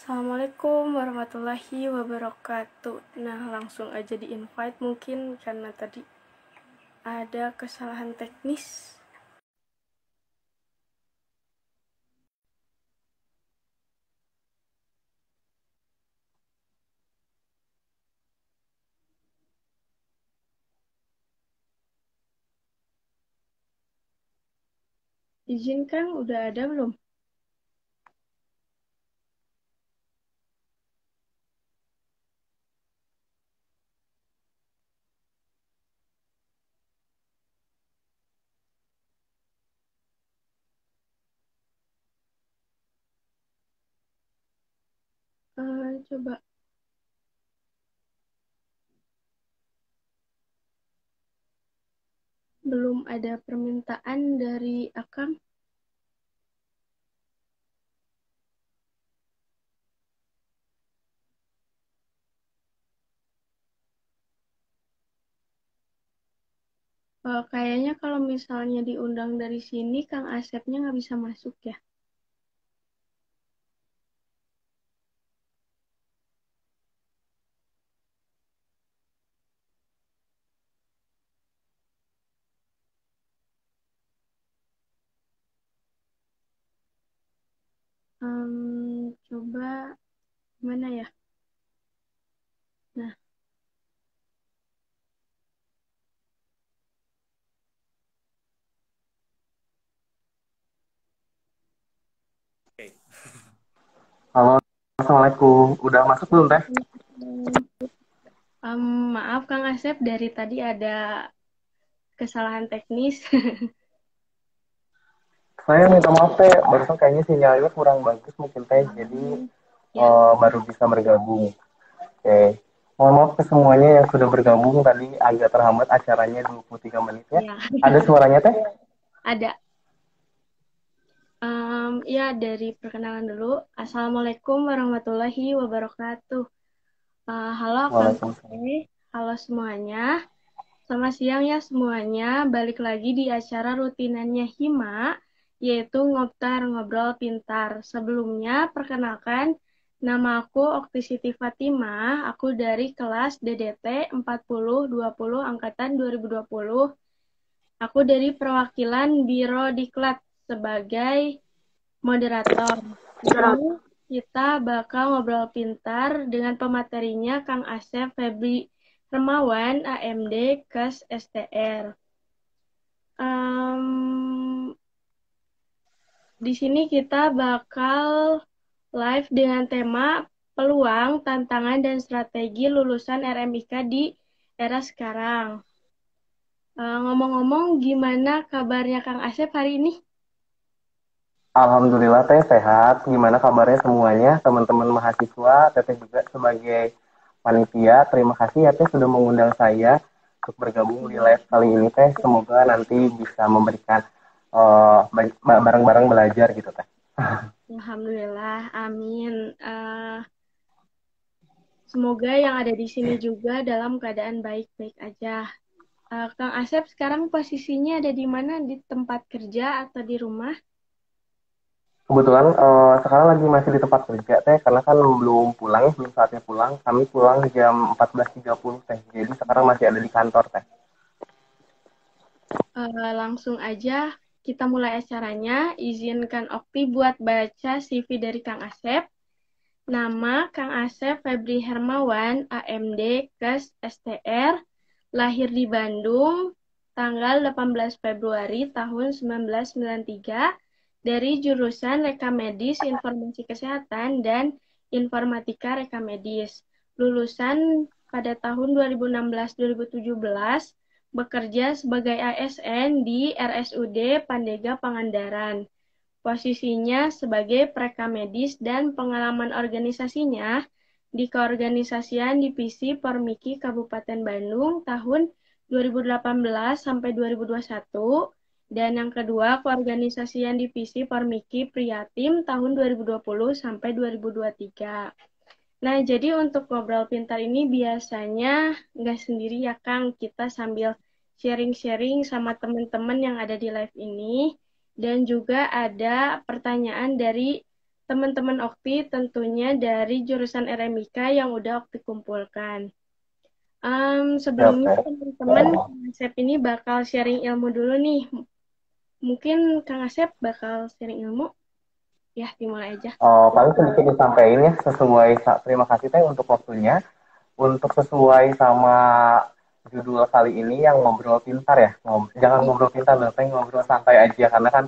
Assalamualaikum warahmatullahi wabarakatuh. Nah, langsung aja di-invite mungkin karena tadi ada kesalahan teknis. Izinkan, udah ada belum? Coba. Belum ada permintaan dari Akang. Kayaknya kalau misalnya diundang dari sini, Kang Asepnya nggak bisa masuk ya. Coba mana ya? Nah, Halo, Assalamualaikum. Udah masuk belum, Teh? maaf Kang Asep, dari tadi ada kesalahan teknis. Saya minta maaf, Teh. Barusan kayaknya sinyalnya kurang bagus mungkin, Teh. Jadi Ya. baru bisa bergabung. Oke. Mohon maaf ke semuanya yang sudah bergabung. Tadi agak terhambat acaranya 23 menit ya. Ya, Ada suaranya, Teh? ada. Ya, dari perkenalan dulu. Assalamualaikum warahmatullahi wabarakatuh. Halo Kang Waalaikumsalam. Teh, halo semuanya. Selamat siang ya semuanya. Balik lagi di acara rutinannya Hima, yaitu Ngoptar Ngobrol Pintar. Sebelumnya, perkenalkan, nama aku Okti Siti Fatimah. Aku dari kelas DDT 4020 Angkatan 2020. Aku dari perwakilan Biro Diklat sebagai moderator. Ini kita bakal ngobrol pintar dengan pematerinya Kang Asep Febri Hermawan, AMD, KES STR. Di sini kita bakal live dengan tema peluang, tantangan, dan strategi lulusan RMIK di era sekarang. Ngomong-ngomong, gimana kabarnya Kang Asep hari ini? Alhamdulillah, Teh, sehat. Gimana kabarnya semuanya? Teman-teman mahasiswa, Teteh juga sebagai panitia. Terima kasih ya, Teh, sudah mengundang saya untuk bergabung di live kali ini, Teh. Semoga nanti bisa memberikan bareng-bareng belajar gitu, Teh. Alhamdulillah, amin. Semoga yang ada di sini juga dalam keadaan baik-baik aja. Kang Asep sekarang posisinya ada di mana? Di tempat kerja atau di rumah? Kebetulan sekarang lagi masih di tempat kerja, Teh, karena kan belum pulang, belum saatnya pulang. Kami pulang jam 14.30, Teh. Jadi sekarang masih ada di kantor, Teh. Langsung aja kita mulai acaranya. Izinkan Okti buat baca CV dari Kang Asep. Nama Kang Asep Febri Hermawan, AMD, KES STR, lahir di Bandung, tanggal 18 Februari tahun 1993, dari jurusan Reka Medis, Informasi Kesehatan, dan Informatika Reka Medis. Lulusan pada tahun 2016-2017, bekerja sebagai ASN di RSUD Pandega Pangandaran. Posisinya sebagai preka medis dan pengalaman organisasinya di keorganisasian Divisi Pormiki Kabupaten Bandung tahun 2018 sampai 2021, dan yang kedua keorganisasian Divisi Pormiki Priatim tahun 2020 sampai 2023. Nah, jadi untuk ngobrol pintar ini biasanya nggak sendiri ya Kang, kita sambil sharing-sharing sama teman-teman yang ada di live ini, dan juga ada pertanyaan dari teman-teman Okti tentunya dari jurusan RMIK yang udah Okti kumpulkan. Ya, Sebelumnya oke. teman-teman Kang Asep ini bakal sharing ilmu dulu nih. Mungkin Kang Asep bakal sharing ilmu. Ya, dimulai aja. Paling sedikit disampaikan ya, terima kasih Teh untuk waktunya. Untuk sesuai sama judul kali ini yang ngobrol pintar ya. Jangan ngobrol pintar, tapi ngobrol santai aja. Karena kan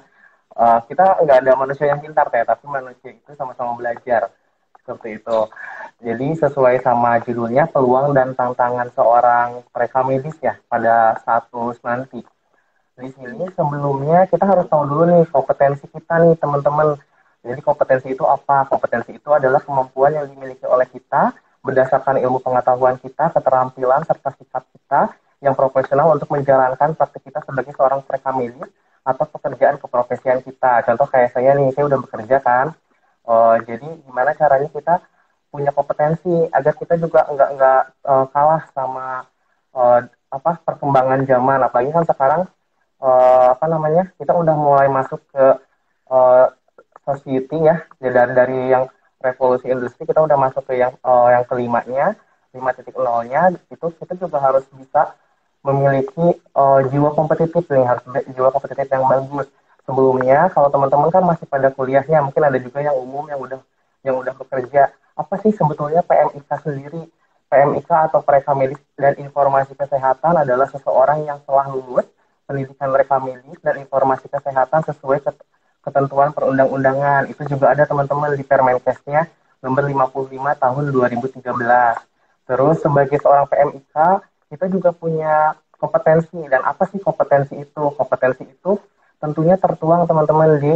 kita nggak ada manusia yang pintar Teh, tapi manusia itu sama-sama belajar. Seperti itu. Jadi sesuai sama judulnya, peluang dan tantangan seorang mereka medis ya pada saat lulus nanti. Di sini sebelumnya kita harus tahu dulu nih kompetensi kita nih teman-teman. Jadi kompetensi itu apa? Kompetensi itu adalah kemampuan yang dimiliki oleh kita berdasarkan ilmu pengetahuan kita, keterampilan serta sikap kita yang profesional untuk menjalankan praktik kita sebagai seorang mereka medis atau pekerjaan keprofesian kita. Contoh kayak saya nih, saya udah bekerja kan. Jadi gimana caranya kita punya kompetensi agar kita juga nggak kalah sama uh, perkembangan zaman. Apalagi kan sekarang apa namanya kita udah mulai masuk ke uh, society ya. Dari yang revolusi industri kita udah masuk ke yang kelimanya 5.0-nya itu kita juga harus bisa memiliki jiwa kompetitif nih, harus jiwa kompetitif yang bagus. Sebelumnya kalau teman-teman kan masih pada kuliahnya, mungkin ada juga yang umum yang udah bekerja. Apa sih sebetulnya PMIK sendiri? PMIK atau Preka Medis dan Informasi Kesehatan adalah seseorang yang telah lulus pendidikan mereka medis dan informasi kesehatan sesuai ketentuan perundang-undangan. Itu juga ada teman-teman di Permenkesnya nomor 55 tahun 2013. Terus sebagai seorang PMIK, kita juga punya kompetensi. Dan apa sih kompetensi itu? Kompetensi itu tentunya tertuang teman-teman di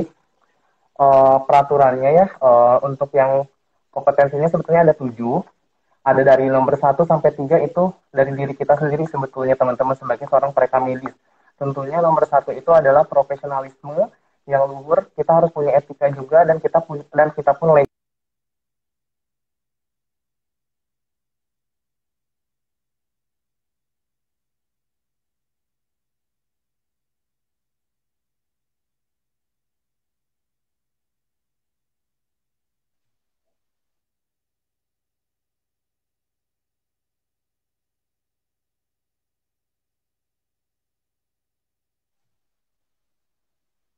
peraturannya ya. Untuk yang kompetensinya sebetulnya ada 7. Ada dari nomor 1 sampai 3 itu dari diri kita sendiri sebetulnya teman-teman sebagai seorang mereka medis. Tentunya nomor 1 itu adalah profesionalisme yang luhur. Kita harus punya etika juga dan kita pun legal.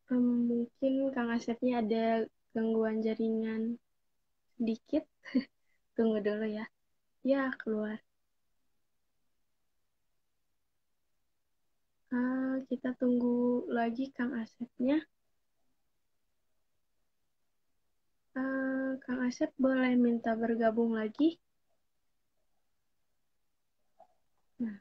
Mungkin Kang Asepnya ada gangguan jaringan sedikit. Tunggu dulu ya. Ya, keluar. Kita tunggu lagi Kang Asepnya. Kang Asep boleh minta bergabung lagi? Nah,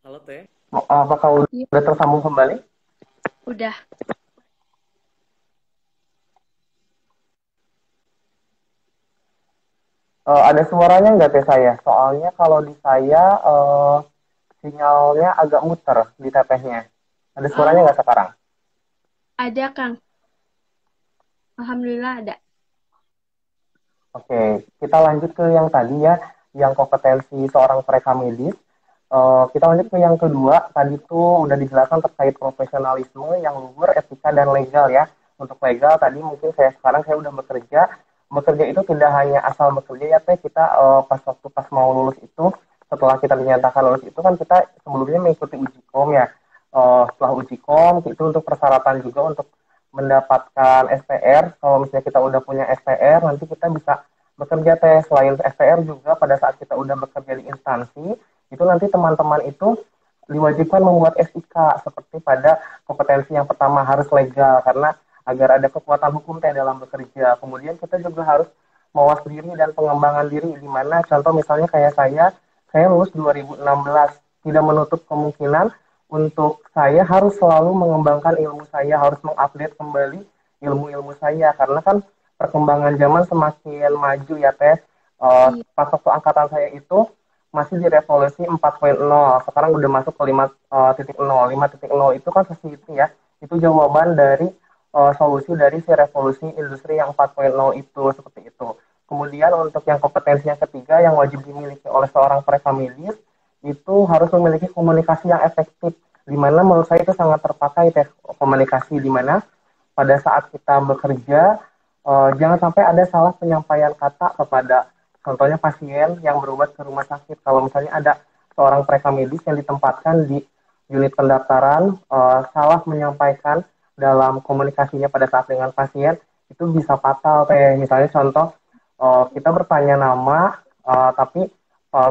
Halo Teh. Apakah iya, udah tersambung kembali? udah. Ada suaranya nggak teh saya? Soalnya kalau di saya sinyalnya agak muter di tetehnya. Ada suaranya Oh, nggak sekarang? ada Kang. Alhamdulillah ada. Oke, kita lanjut ke yang tadi ya, yang kompetensi seorang mereka medis. Kita lanjut ke yang kedua, tadi tuh udah dijelaskan terkait profesionalisme yang luhur, etika, dan legal ya. Untuk legal tadi mungkin sekarang saya udah bekerja. Bekerja itu tidak hanya asal bekerja ya teh, kita pas mau lulus itu, setelah kita dinyatakan lulus itu kan kita sebelumnya mengikuti uji kom ya. Setelah uji kom itu untuk persyaratan juga untuk mendapatkan SPR. Kalau misalnya kita udah punya SPR, nanti kita bisa bekerja teh. Selain SPR juga pada saat kita udah bekerja di instansi, itu nanti teman-teman itu diwajibkan membuat SIK seperti pada kompetensi yang pertama harus legal karena agar ada kekuatan hukum teh dalam bekerja. Kemudian kita juga harus mawas diri dan pengembangan diri di mana contoh misalnya kayak saya lulus 2016 tidak menutup kemungkinan untuk saya harus selalu mengembangkan ilmu saya, harus mengupdate kembali ilmu-ilmu saya karena kan perkembangan zaman semakin maju ya teh. Iya, Pas waktu angkatan saya itu masih di revolusi 4.0, sekarang udah masuk ke 5.0. 5.0 itu kan sesuatu ya, itu jawaban dari solusi dari si revolusi industri yang 4.0 itu seperti itu. Kemudian untuk yang kompetensi yang ketiga yang wajib dimiliki oleh seorang mereka medis itu harus memiliki komunikasi yang efektif. Di mana menurut saya itu sangat terpakai teh komunikasi di mana pada saat kita bekerja jangan sampai ada salah penyampaian kata kepada contohnya pasien yang berobat ke rumah sakit. Kalau misalnya ada seorang mereka medis yang ditempatkan di unit pendaftaran salah menyampaikan dalam komunikasinya pada saat dengan pasien itu bisa fatal teh. Misalnya contoh kita bertanya nama tapi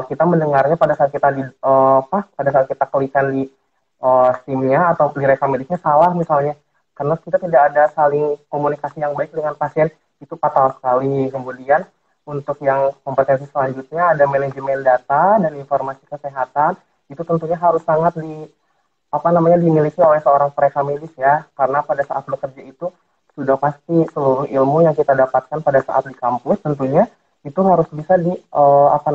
kita mendengarnya pada saat kita pada saat kita klikan di SIM-nya atau di rekam medisnya salah misalnya karena kita tidak ada saling komunikasi yang baik dengan pasien itu fatal sekali. Kemudian untuk yang kompetensi selanjutnya ada manajemen data dan informasi kesehatan itu tentunya harus sangat dimiliki oleh seorang mereka medis ya karena pada saat bekerja itu sudah pasti seluruh ilmu yang kita dapatkan pada saat di kampus tentunya itu harus bisa dilakukan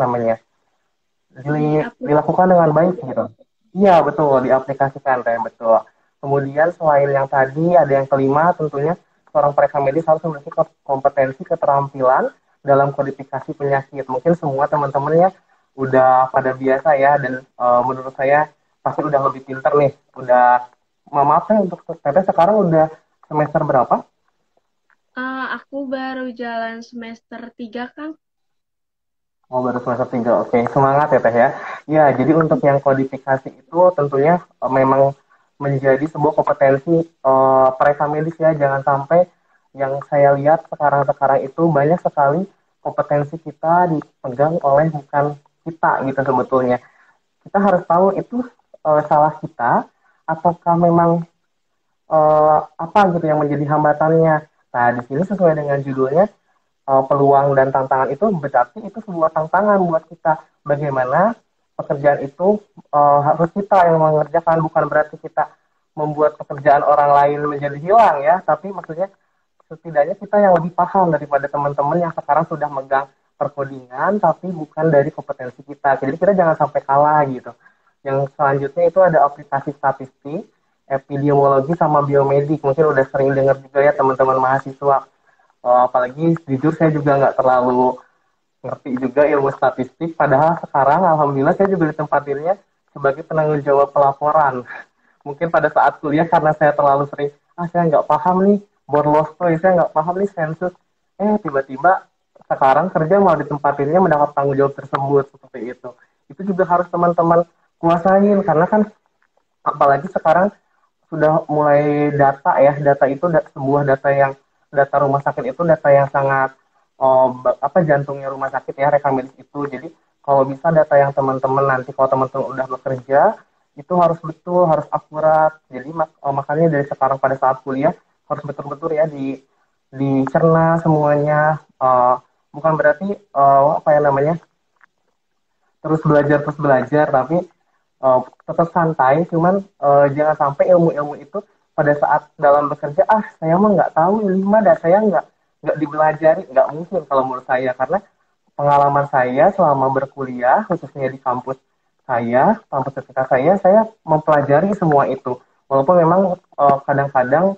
dengan baik gitu. Iya betul diaplikasikan teh betul. Kemudian selain yang tadi ada yang kelima tentunya seorang mereka medis harus memiliki kompetensi keterampilan dalam kodifikasi penyakit. Mungkin semua teman-temannya udah pada biasa ya dan menurut saya pasti udah lebih pinter nih. Udah maaf ya untuk teteh sekarang udah semester berapa? Aku baru jalan semester 3, Kang. Oh, baru semester 3. Oke, semangat ya Teh ya. Ya, jadi untuk yang kodifikasi itu tentunya memang menjadi sebuah kompetensi mereka medis ya. Jangan sampai yang saya lihat sekarang-sekarang itu banyak sekali kompetensi kita dipegang oleh bukan kita gitu sebetulnya. Kita harus tahu itu salah kita ataukah memang apa gitu yang menjadi hambatannya. Nah, di sini sesuai dengan judulnya peluang dan tantangan itu berarti itu sebuah tantangan buat kita. Bagaimana pekerjaan itu harus kita yang mengerjakan, bukan berarti kita membuat pekerjaan orang lain menjadi hilang ya, tapi maksudnya setidaknya kita yang lebih paham daripada teman-teman yang sekarang sudah megang perkodingan tapi bukan dari kompetensi kita. Jadi kita jangan sampai kalah gitu. Yang selanjutnya itu ada aplikasi statistik, epidemiologi sama biomedik. Mungkin udah sering dengar juga ya teman-teman mahasiswa. Apalagi jujur saya juga nggak terlalu ngerti juga ilmu statistik. Padahal sekarang alhamdulillah saya juga ditempatinnya sebagai penanggung jawab pelaporan. Mungkin pada saat kuliah karena saya terlalu sering, saya nggak paham nih Borlostoy, saya nggak paham nih sensus. Tiba-tiba sekarang kerja mau ditempatinnya mendapat tanggung jawab tersebut seperti itu. Itu juga harus teman-teman kuasain karena kan apalagi sekarang sudah mulai data ya, data itu sebuah data rumah sakit itu data yang sangat jantungnya rumah sakit ya rekam medis itu. Jadi kalau bisa data yang teman-teman nanti kalau teman-teman udah bekerja itu harus betul, harus akurat. Jadi makanya dari sekarang pada saat kuliah harus betul-betul ya dicerna semuanya. Bukan berarti terus belajar tapi tetap santai, cuman jangan sampai ilmu-ilmu itu pada saat dalam bekerja saya mah nggak tahu ini mah dan saya nggak dibelajari, nggak mungkin kalau menurut saya karena pengalaman saya selama berkuliah khususnya di kampus ketika saya mempelajari semua itu walaupun memang kadang-kadang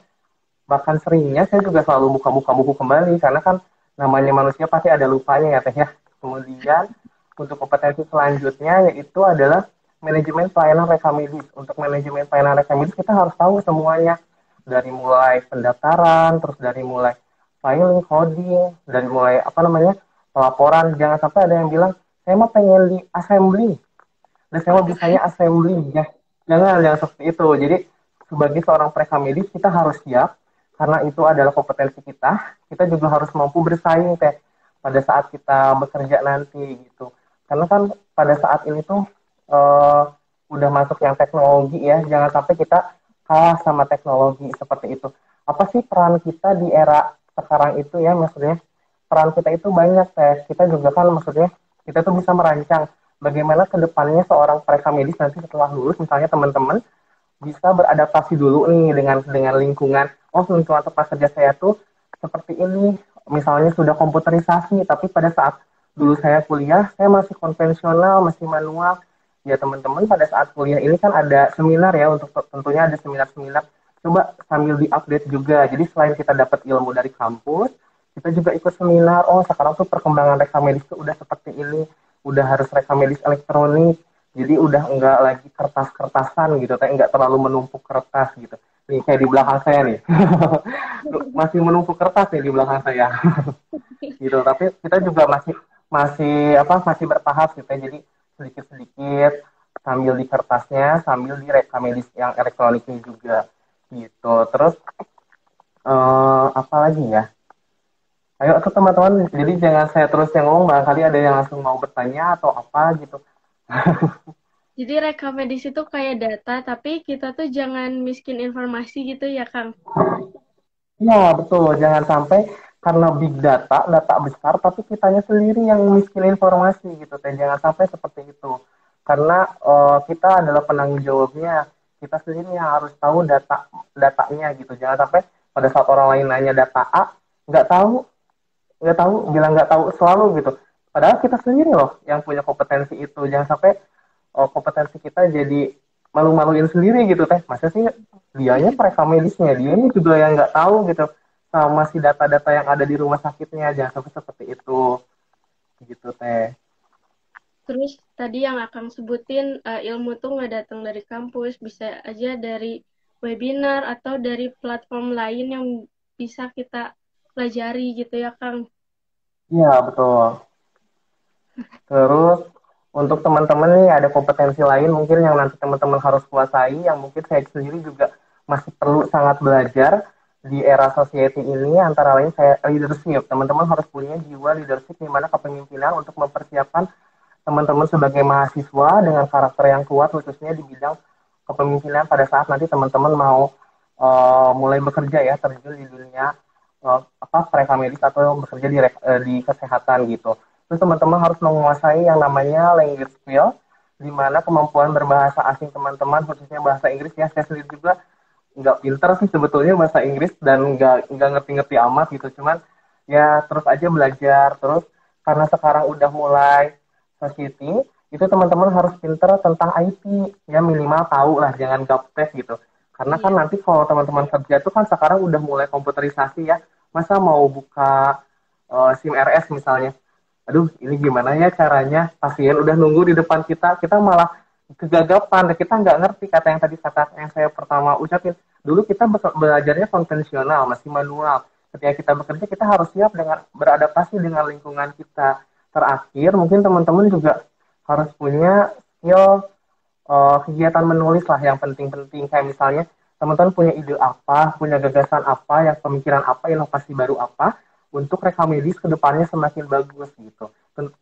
bahkan seringnya saya juga selalu buka-buka buku kembali karena kan namanya manusia pasti ada lupanya ya teh ya. Kemudian untuk kompetensi selanjutnya yaitu adalah manajemen pelayanan rekam medis. Untuk manajemen pelayanan rekam medis kita harus tahu semuanya dari mulai pendaftaran, terus dari mulai filing, coding, dari mulai pelaporan. Jangan sampai ada yang bilang saya mah pengen di assembly dan saya mah bisanya assembly ya. Jangan seperti itu. Jadi sebagai seorang rekam medis kita harus siap karena itu adalah kompetensi kita. Kita juga harus mampu bersaing teh pada saat kita bekerja nanti gitu. Karena kan pada saat ini tuh udah masuk yang teknologi ya, jangan sampai kita kalah sama teknologi seperti itu. Apa sih peran kita di era sekarang itu ya, maksudnya peran kita itu banyak teh. Kita juga kan maksudnya kita tuh bisa merancang bagaimana kedepannya seorang mereka medis nanti setelah lulus misalnya teman-teman bisa beradaptasi dulu nih dengan lingkungan. Lingkungan tempat kerja saya tuh seperti ini. Misalnya sudah komputerisasi, tapi pada saat dulu saya kuliah, saya masih konvensional, masih manual. Ya teman-teman pada saat kuliah ini kan ada seminar ya, untuk tentunya ada seminar-seminar. Coba sambil diupdate juga. Jadi selain kita dapat ilmu dari kampus, kita juga ikut seminar. Oh, sekarang tuh perkembangan rekam medis tuh udah seperti ini, udah harus rekam medis elektronik. Jadi udah enggak lagi kertas-kertasan gitu, kayak enggak terlalu menumpuk kertas gitu. Nih kayak di belakang saya nih. Masih menumpuk kertas nih di belakang saya. Gitu. Tapi kita juga masih masih masih bertahap gitu ya. Jadi sedikit-sedikit sambil di kertasnya, sambil di rekam medis yang elektroniknya juga gitu. Terus apa lagi ya? Ayo tuh teman-teman, jadi jangan saya terus yang ngomong, barangkali ada yang langsung mau bertanya atau apa gitu. Jadi rekam medis itu kayak data, tapi kita tuh jangan miskin informasi gitu ya, Kang. Ya, betul. Jangan sampai karena big data, data besar, tapi kitanya sendiri yang miskin informasi gitu. Dan jangan sampai seperti itu. Karena kita adalah penanggung jawabnya. Kita sendiri yang harus tahu datanya gitu. Jangan sampai pada saat orang lain nanya data A, nggak tahu, bilang nggak tahu selalu gitu. Padahal kita sendiri loh yang punya kompetensi itu. Jangan sampai kompetensi kita jadi malu-maluin sendiri gitu teh. Masa sih dianya perekam medisnya, dia ini juga yang nggak tahu gitu sama si data-data yang ada di rumah sakitnya. Jangan sampai seperti itu gitu teh. Terus tadi yang Akang sebutin, ilmu tuh nggak datang dari kampus, bisa aja dari webinar atau dari platform lain yang bisa kita pelajari gitu ya, Kang. Iya betul. Terus untuk teman-teman nih ada kompetensi lain mungkin yang nanti teman-teman harus kuasai, yang mungkin saya sendiri juga masih perlu sangat belajar di era society ini, antara lain saya leadership. Teman-teman harus punya jiwa leadership, di mana kepemimpinan untuk mempersiapkan teman-teman sebagai mahasiswa dengan karakter yang kuat, khususnya di bidang kepemimpinan pada saat nanti teman-teman mau mulai bekerja ya, terjun di dunia mereka medis atau bekerja di kesehatan gitu. Terus teman-teman harus menguasai yang namanya language skill, di mana kemampuan berbahasa asing teman-teman, khususnya bahasa Inggris ya. Saya sendiri juga nggak pinter sih sebetulnya bahasa Inggris dan nggak ngerti-ngerti amat gitu. Cuman ya terus aja belajar. Terus karena sekarang udah mulai society, itu teman-teman harus pinter tentang IT, ya minimal tahu lah, jangan gaptek gitu. Karena kan Iya. nanti kalau teman-teman kerja tuh kan sekarang udah mulai komputerisasi ya. Masa mau buka SIM RS misalnya, aduh ini gimana ya caranya, pasien udah nunggu di depan kita, kita malah kegagapan, kita nggak ngerti kata yang tadi, kata yang saya pertama ucapin. Dulu kita belajarnya konvensional, masih manual. Ketika kita bekerja, kita harus siap dengan beradaptasi dengan lingkungan kita. Terakhir, mungkin teman-teman juga harus punya skill kegiatan menulis lah yang penting-penting. Kayak misalnya, teman-teman punya ide apa, punya gagasan apa, yang pemikiran apa, inovasi baru apa, untuk rekam medis ke depannya semakin bagus gitu.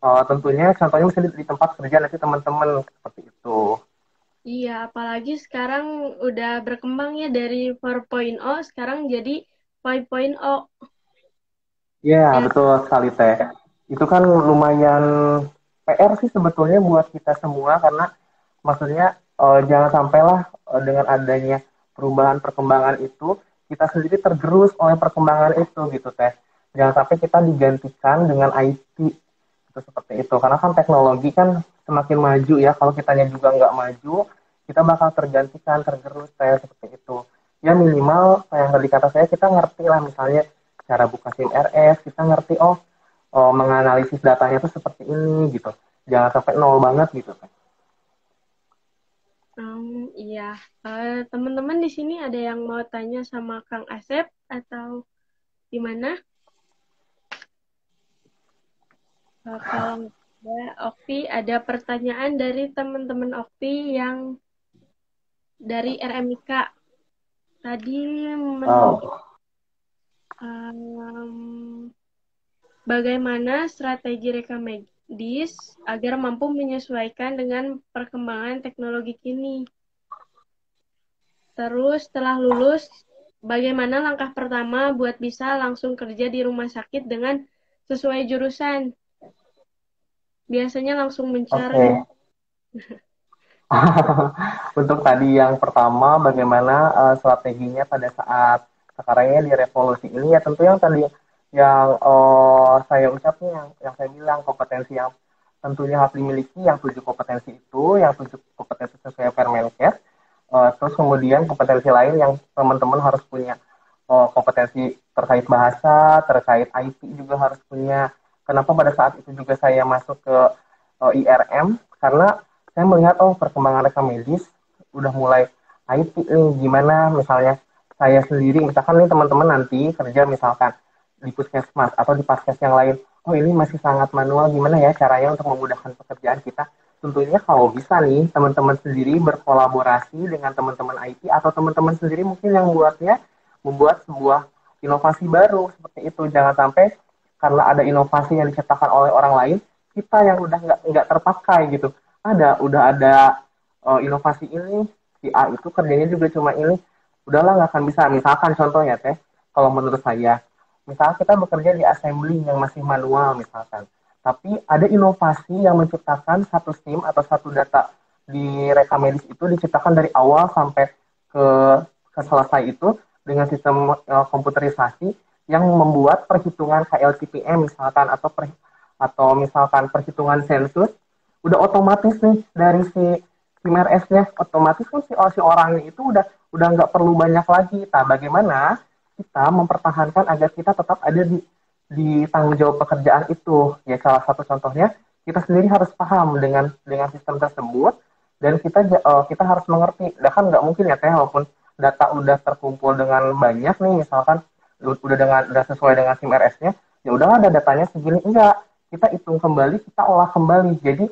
Tentunya contohnya misalnya di tempat kerja nanti teman-teman seperti itu. Iya, apalagi sekarang udah berkembang ya dari 4.0 sekarang jadi 5.0. Ya, Ya, betul sekali Teh. Itu kan lumayan PR sih sebetulnya buat kita semua, karena maksudnya jangan sampailah dengan adanya perubahan perkembangan itu kita sendiri tergerus oleh perkembangan itu gitu Teh. Jangan sampai kita digantikan dengan IT itu, seperti itu. Karena kan teknologi kan semakin maju ya, kalau kitanya juga nggak maju, kita bakal tergantikan, tergerus Teh, seperti itu. Ya minimal yang tadi kata saya, kita ngerti lah misalnya cara buka SIM RS, kita ngerti menganalisis datanya itu seperti ini gitu. Jangan sampai nol banget gitu kan. iya. Teman-teman di sini ada yang mau tanya sama Kang Asep atau gimana? Kalau ada, Okti, ada pertanyaan dari teman-teman Okti yang dari RMIK. Tadi Oh, em, bagaimana strategi rekam medis agar mampu menyesuaikan dengan perkembangan teknologi kini? Terus setelah lulus, bagaimana langkah pertama buat bisa langsung kerja di rumah sakit dengan sesuai jurusan? Biasanya langsung oke. mencari. Untuk tadi yang pertama, bagaimana strateginya pada saat sekarang ini di revolusi ini, ya tentu yang tadi yang saya ucapin, yang saya bilang kompetensi yang tentunya harus dimiliki, yang 7 kompetensi itu, yang 7 kompetensi sesuai Permenkes. Terus kemudian kompetensi lain yang teman-teman harus punya kompetensi terkait bahasa, terkait IT juga harus punya. Kenapa pada saat itu juga saya masuk ke IRM? Karena saya melihat perkembangan rekam medis udah mulai IT nih, gimana misalnya saya sendiri, misalkan nih teman-teman nanti kerja misalkan di puskesmas atau di paskes yang lain, ini masih sangat manual, gimana ya caranya untuk memudahkan pekerjaan kita. Tentunya kalau bisa nih teman-teman sendiri berkolaborasi dengan teman-teman IT atau teman-teman sendiri mungkin yang membuat sebuah inovasi baru seperti itu. Jangan sampai karena ada inovasi yang diciptakan oleh orang lain, kita yang udah nggak terpakai gitu. Udah ada inovasi ini, si A itu kerjanya juga cuma ini, udahlah nggak akan bisa. Misalkan contohnya teh, kalau menurut saya, misalnya kita bekerja di assembly yang masih manual misalkan, tapi ada inovasi yang menciptakan satu SIM atau satu data di rekam medis itu diciptakan dari awal sampai ke, ke selesai itu dengan sistem komputerisasi yang membuat perhitungan KLTPM misalkan atau misalkan perhitungan sensus udah otomatis nih dari si SIM-RS-nya, otomatis kan si orangnya itu udah nggak perlu banyak lagi. Nah, bagaimana kita mempertahankan agar kita tetap ada di tanggung jawab pekerjaan itu? Ya salah satu contohnya kita sendiri harus paham dengan sistem tersebut dan kita harus mengerti. Nah, kan nggak mungkin ya teh, walaupun data udah terkumpul dengan banyak nih, misalkan udah sesuai dengan SIM RS-nya, ya udahlah ada datanya segini, enggak, kita hitung kembali, kita olah kembali. Jadi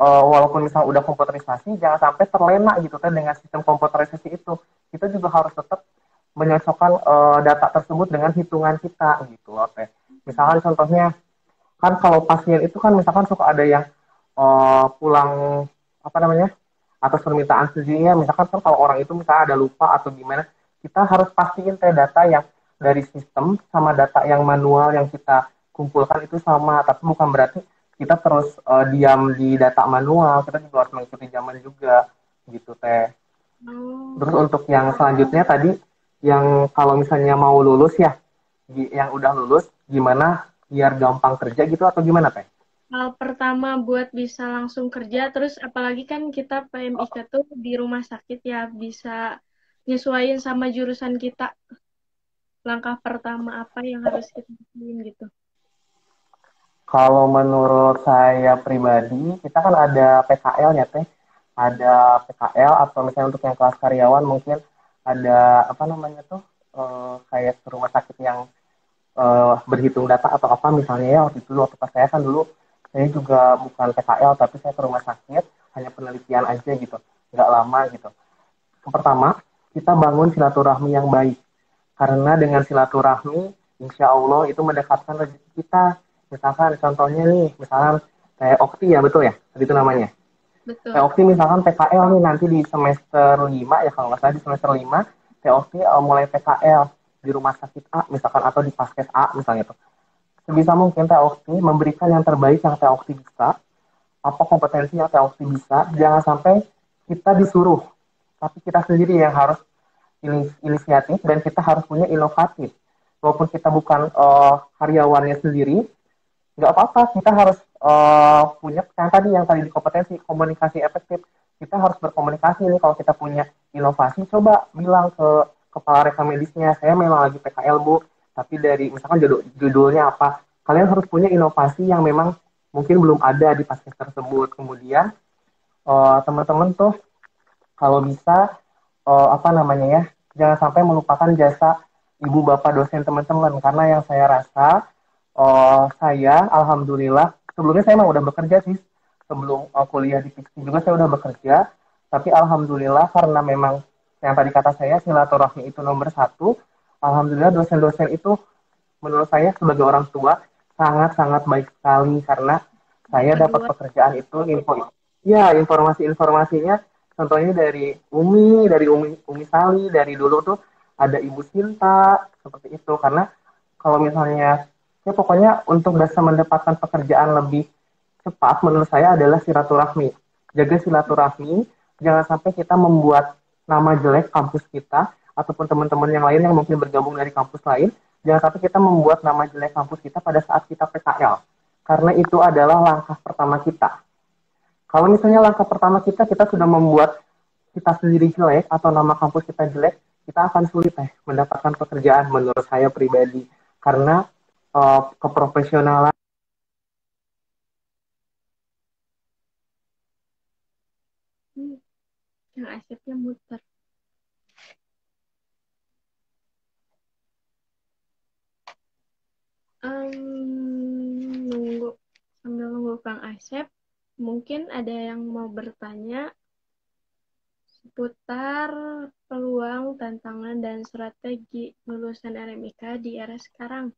walaupun misalnya udah komputerisasi, jangan sampai terlena gitu kan dengan sistem komputerisasi itu. Kita juga harus tetap menyosokkan data tersebut dengan hitungan kita gitu loh teh. Misalkan contohnya kan kalau pasien itu kan misalkan suka ada yang pulang apa namanya atas permintaan sendirinya, misalkan kan kalau orang itu misalnya ada lupa atau gimana, kita harus pastiin teh data yang dari sistem sama data yang manual yang kita kumpulkan itu sama, tapi bukan berarti kita terus diam di data manual, kita juga harus mengikuti zaman juga gitu teh. Terus untuk yang selanjutnya tadi, yang kalau misalnya mau lulus ya, yang udah lulus gimana biar gampang kerja gitu atau gimana teh? Hal pertama buat bisa langsung kerja, terus apalagi kan kita PMIK tuh di rumah sakit ya, bisa nyesuaiin sama jurusan kita. Langkah pertama apa yang harus kita lakuin gitu. Kalau menurut saya pribadi, kita kan ada PKL ya teh, ada PKL atau misalnya untuk yang kelas karyawan mungkin ada apa namanya tuh kayak rumah sakit yang berhitung data atau apa misalnya ya waktu itu waktu pas saya kan dulu saya juga bukan PKL tapi saya ke rumah sakit hanya penelitian aja gitu, nggak lama gitu. Yang pertama, kita bangun silaturahmi yang baik. Karena dengan silaturahmi, insya Allah itu mendekatkan rezeki kita. Misalkan contohnya nih, misalkan kayak Okti ya, betul ya? Tadi itu namanya. Kayak Betul. Okti misalkan PKL nih nanti di semester 5 ya, kalau nggak salah di semester 5, kayak Okti mulai PKL di rumah sakit A misalkan atau di paskes A misalnya tuh. Sebisa mungkin Teh Okti memberikan yang terbaik yang Teh Okti bisa, apa kompetensi yang Teh Okti bisa, jangan sampai kita disuruh, tapi kita sendiri yang harus inisiatif dan kita harus punya inovatif. Walaupun kita bukan karyawannya sendiri, nggak apa-apa, kita harus punya yang tadi di kompetensi komunikasi efektif. Kita harus berkomunikasi nih kalau kita punya inovasi, coba bilang ke kepala rekam medisnya, saya memang lagi PKL Bu, tapi dari misalkan judulnya apa, kalian harus punya inovasi yang memang mungkin belum ada di paskes tersebut. Kemudian teman-teman tuh kalau bisa apa namanya ya, jangan sampai melupakan jasa ibu bapak dosen teman-teman, karena yang saya rasa saya alhamdulillah sebelumnya saya emang udah bekerja sih, sebelum kuliah di Piksi juga saya udah bekerja, tapi alhamdulillah karena memang yang tadi kata saya silaturahmi itu nomor satu, alhamdulillah dosen-dosen itu menurut saya sebagai orang tua sangat-sangat baik sekali, karena saya dapat Kedua, pekerjaan itu informasi-informasinya contohnya dari Umi Sali, dari dulu tuh ada Ibu Sinta seperti itu. Karena kalau misalnya ya pokoknya untuk bisa mendapatkan pekerjaan lebih cepat menurut saya adalah silaturahmi. Jaga silaturahmi, jangan sampai kita membuat nama jelek kampus kita ataupun teman-teman yang lain yang mungkin bergabung dari kampus lain, jangan sampai kita membuat nama jelek kampus kita pada saat kita PKL. Karena itu adalah langkah pertama kita. Kalau misalnya langkah pertama kita sudah membuat kita sendiri jelek atau nama kampus kita jelek, kita akan sulit mendapatkan pekerjaan menurut saya pribadi karena keprofesionalan. Yang Asepnya muter. Nunggu sambil nunggu Kang Asep, mungkin ada yang mau bertanya seputar peluang, tantangan, dan strategi lulusan RMIK di era sekarang.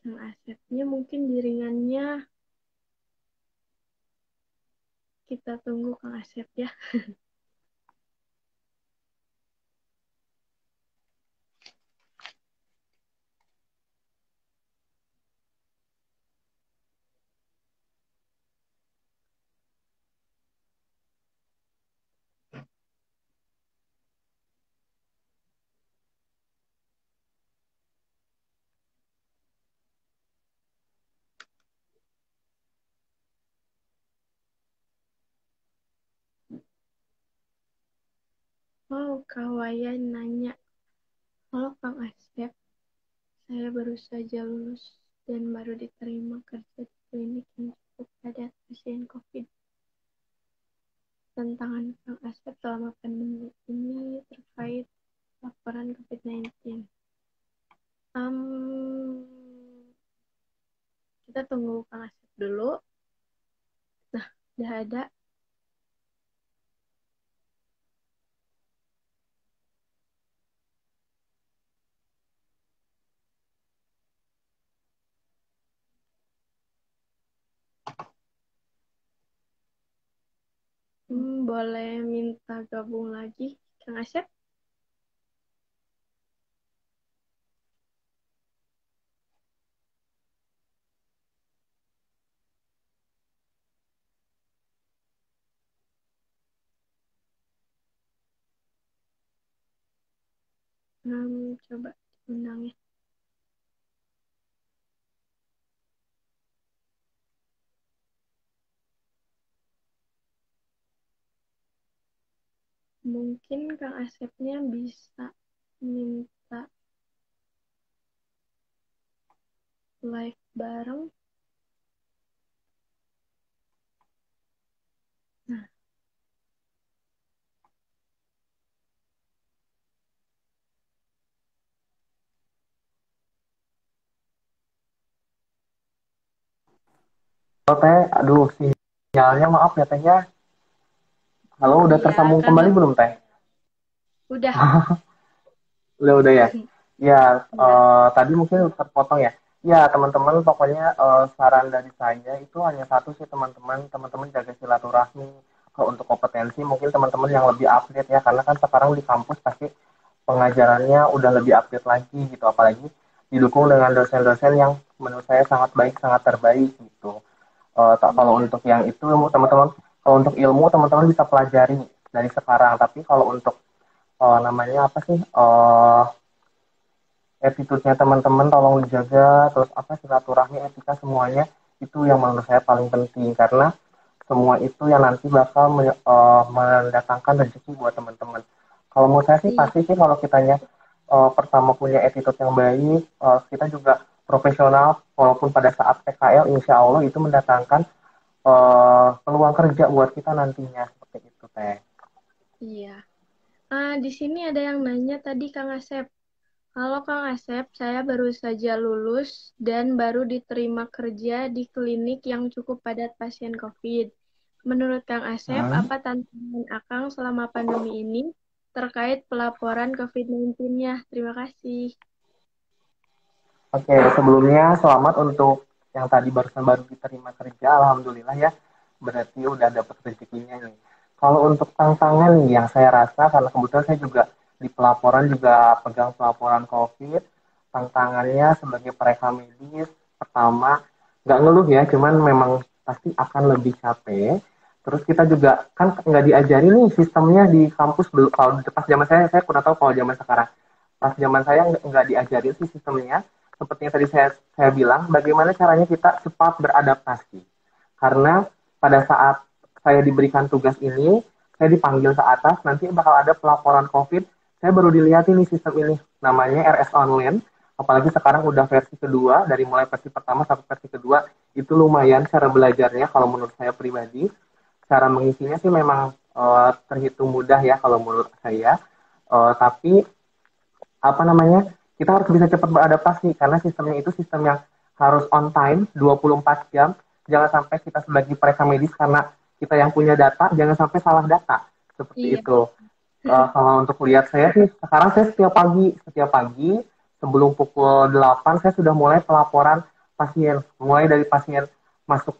Kang Asepnya mungkin diringannya kita tunggu Kang Asep ya. Oh, Kawayan nanya, halo Kang Asep, saya baru saja lulus dan baru diterima kerja di klinik yang cukup padat pasien COVID. Tantangan Kang Asep selama pandemi ini terkait laporan COVID-19. Kita tunggu Kang Asep dulu. Nah, udah ada. Boleh minta gabung lagi, Kang Asep? Coba undang ya. Mungkin Kang Asepnya bisa minta live bareng. Nah, Oh, teh, aduh sinyalnya maaf ya tehnya. Halo, udah iya, tersambung kan kembali belum teh? udah. Udah ya. Ya, Iya, tadi mungkin terpotong ya. Ya, teman-teman, pokoknya saran dari saya itu hanya satu sih teman-teman. Teman-teman jaga silaturahmi. Kalau untuk kompetensi mungkin teman-teman yang lebih update ya, karena kan sekarang di kampus pasti pengajarannya udah lebih update lagi gitu. Apalagi didukung dengan dosen-dosen yang menurut saya sangat baik, sangat terbaik gitu. Kalau iya, untuk yang itu teman-teman, kalau untuk ilmu teman-teman bisa pelajari dari sekarang. Tapi kalau untuk namanya apa sih? Attitude-nya teman-teman tolong dijaga, terus apa silaturahmi, etika semuanya itu yang menurut saya paling penting karena semua itu yang nanti bakal mendatangkan rezeki buat teman-teman. Kalau menurut saya sih iya, pasti sih kalau kitanya pertama punya attitude yang baik, kita juga profesional walaupun pada saat PKL insya Allah itu mendatangkan peluang kerja buat kita nantinya seperti itu teh. iya. Di sini ada yang nanya tadi Kang Asep. Halo Kang Asep, saya baru saja lulus dan baru diterima kerja di klinik yang cukup padat pasien COVID. Menurut Kang Asep, Hmm. apa tantangan Akang selama pandemi ini terkait pelaporan COVID-19-nya? Terima kasih. Oke, sebelumnya selamat untuk yang tadi baru diterima kerja, alhamdulillah ya. Berarti udah dapat rezekinya nih. Kalau untuk tantangan nih yang saya rasa karena kebetulan saya juga di pelaporan juga pegang pelaporan COVID, tantangannya sebagai pereka medis pertama nggak ngeluh ya, cuman memang pasti akan lebih capek. Terus kita juga kan nggak diajari nih sistemnya di kampus belum. Kalau pas zaman saya kurang tahu kalau zaman sekarang. Pas zaman saya nggak diajarin sih sistemnya seperti yang tadi saya bilang, bagaimana caranya kita cepat beradaptasi. Karena pada saat saya diberikan tugas ini, saya dipanggil ke atas, nanti bakal ada pelaporan COVID, saya baru dilihatin nih sistem ini, namanya RS Online, apalagi sekarang udah versi kedua, dari mulai versi pertama sampai versi kedua, itu lumayan cara belajarnya kalau menurut saya pribadi. Cara mengisinya sih memang terhitung mudah ya kalau menurut saya. Tapi apa namanya, kita harus bisa cepat beradaptasi karena sistemnya itu sistem yang harus on time 24 jam. Jangan sampai kita sebagai mereka medis karena kita yang punya data, jangan sampai salah data. Seperti Iya. itu. Kalau untuk lihat saya sih, sekarang saya setiap pagi sebelum pukul 8 saya sudah mulai pelaporan pasien. Mulai dari pasien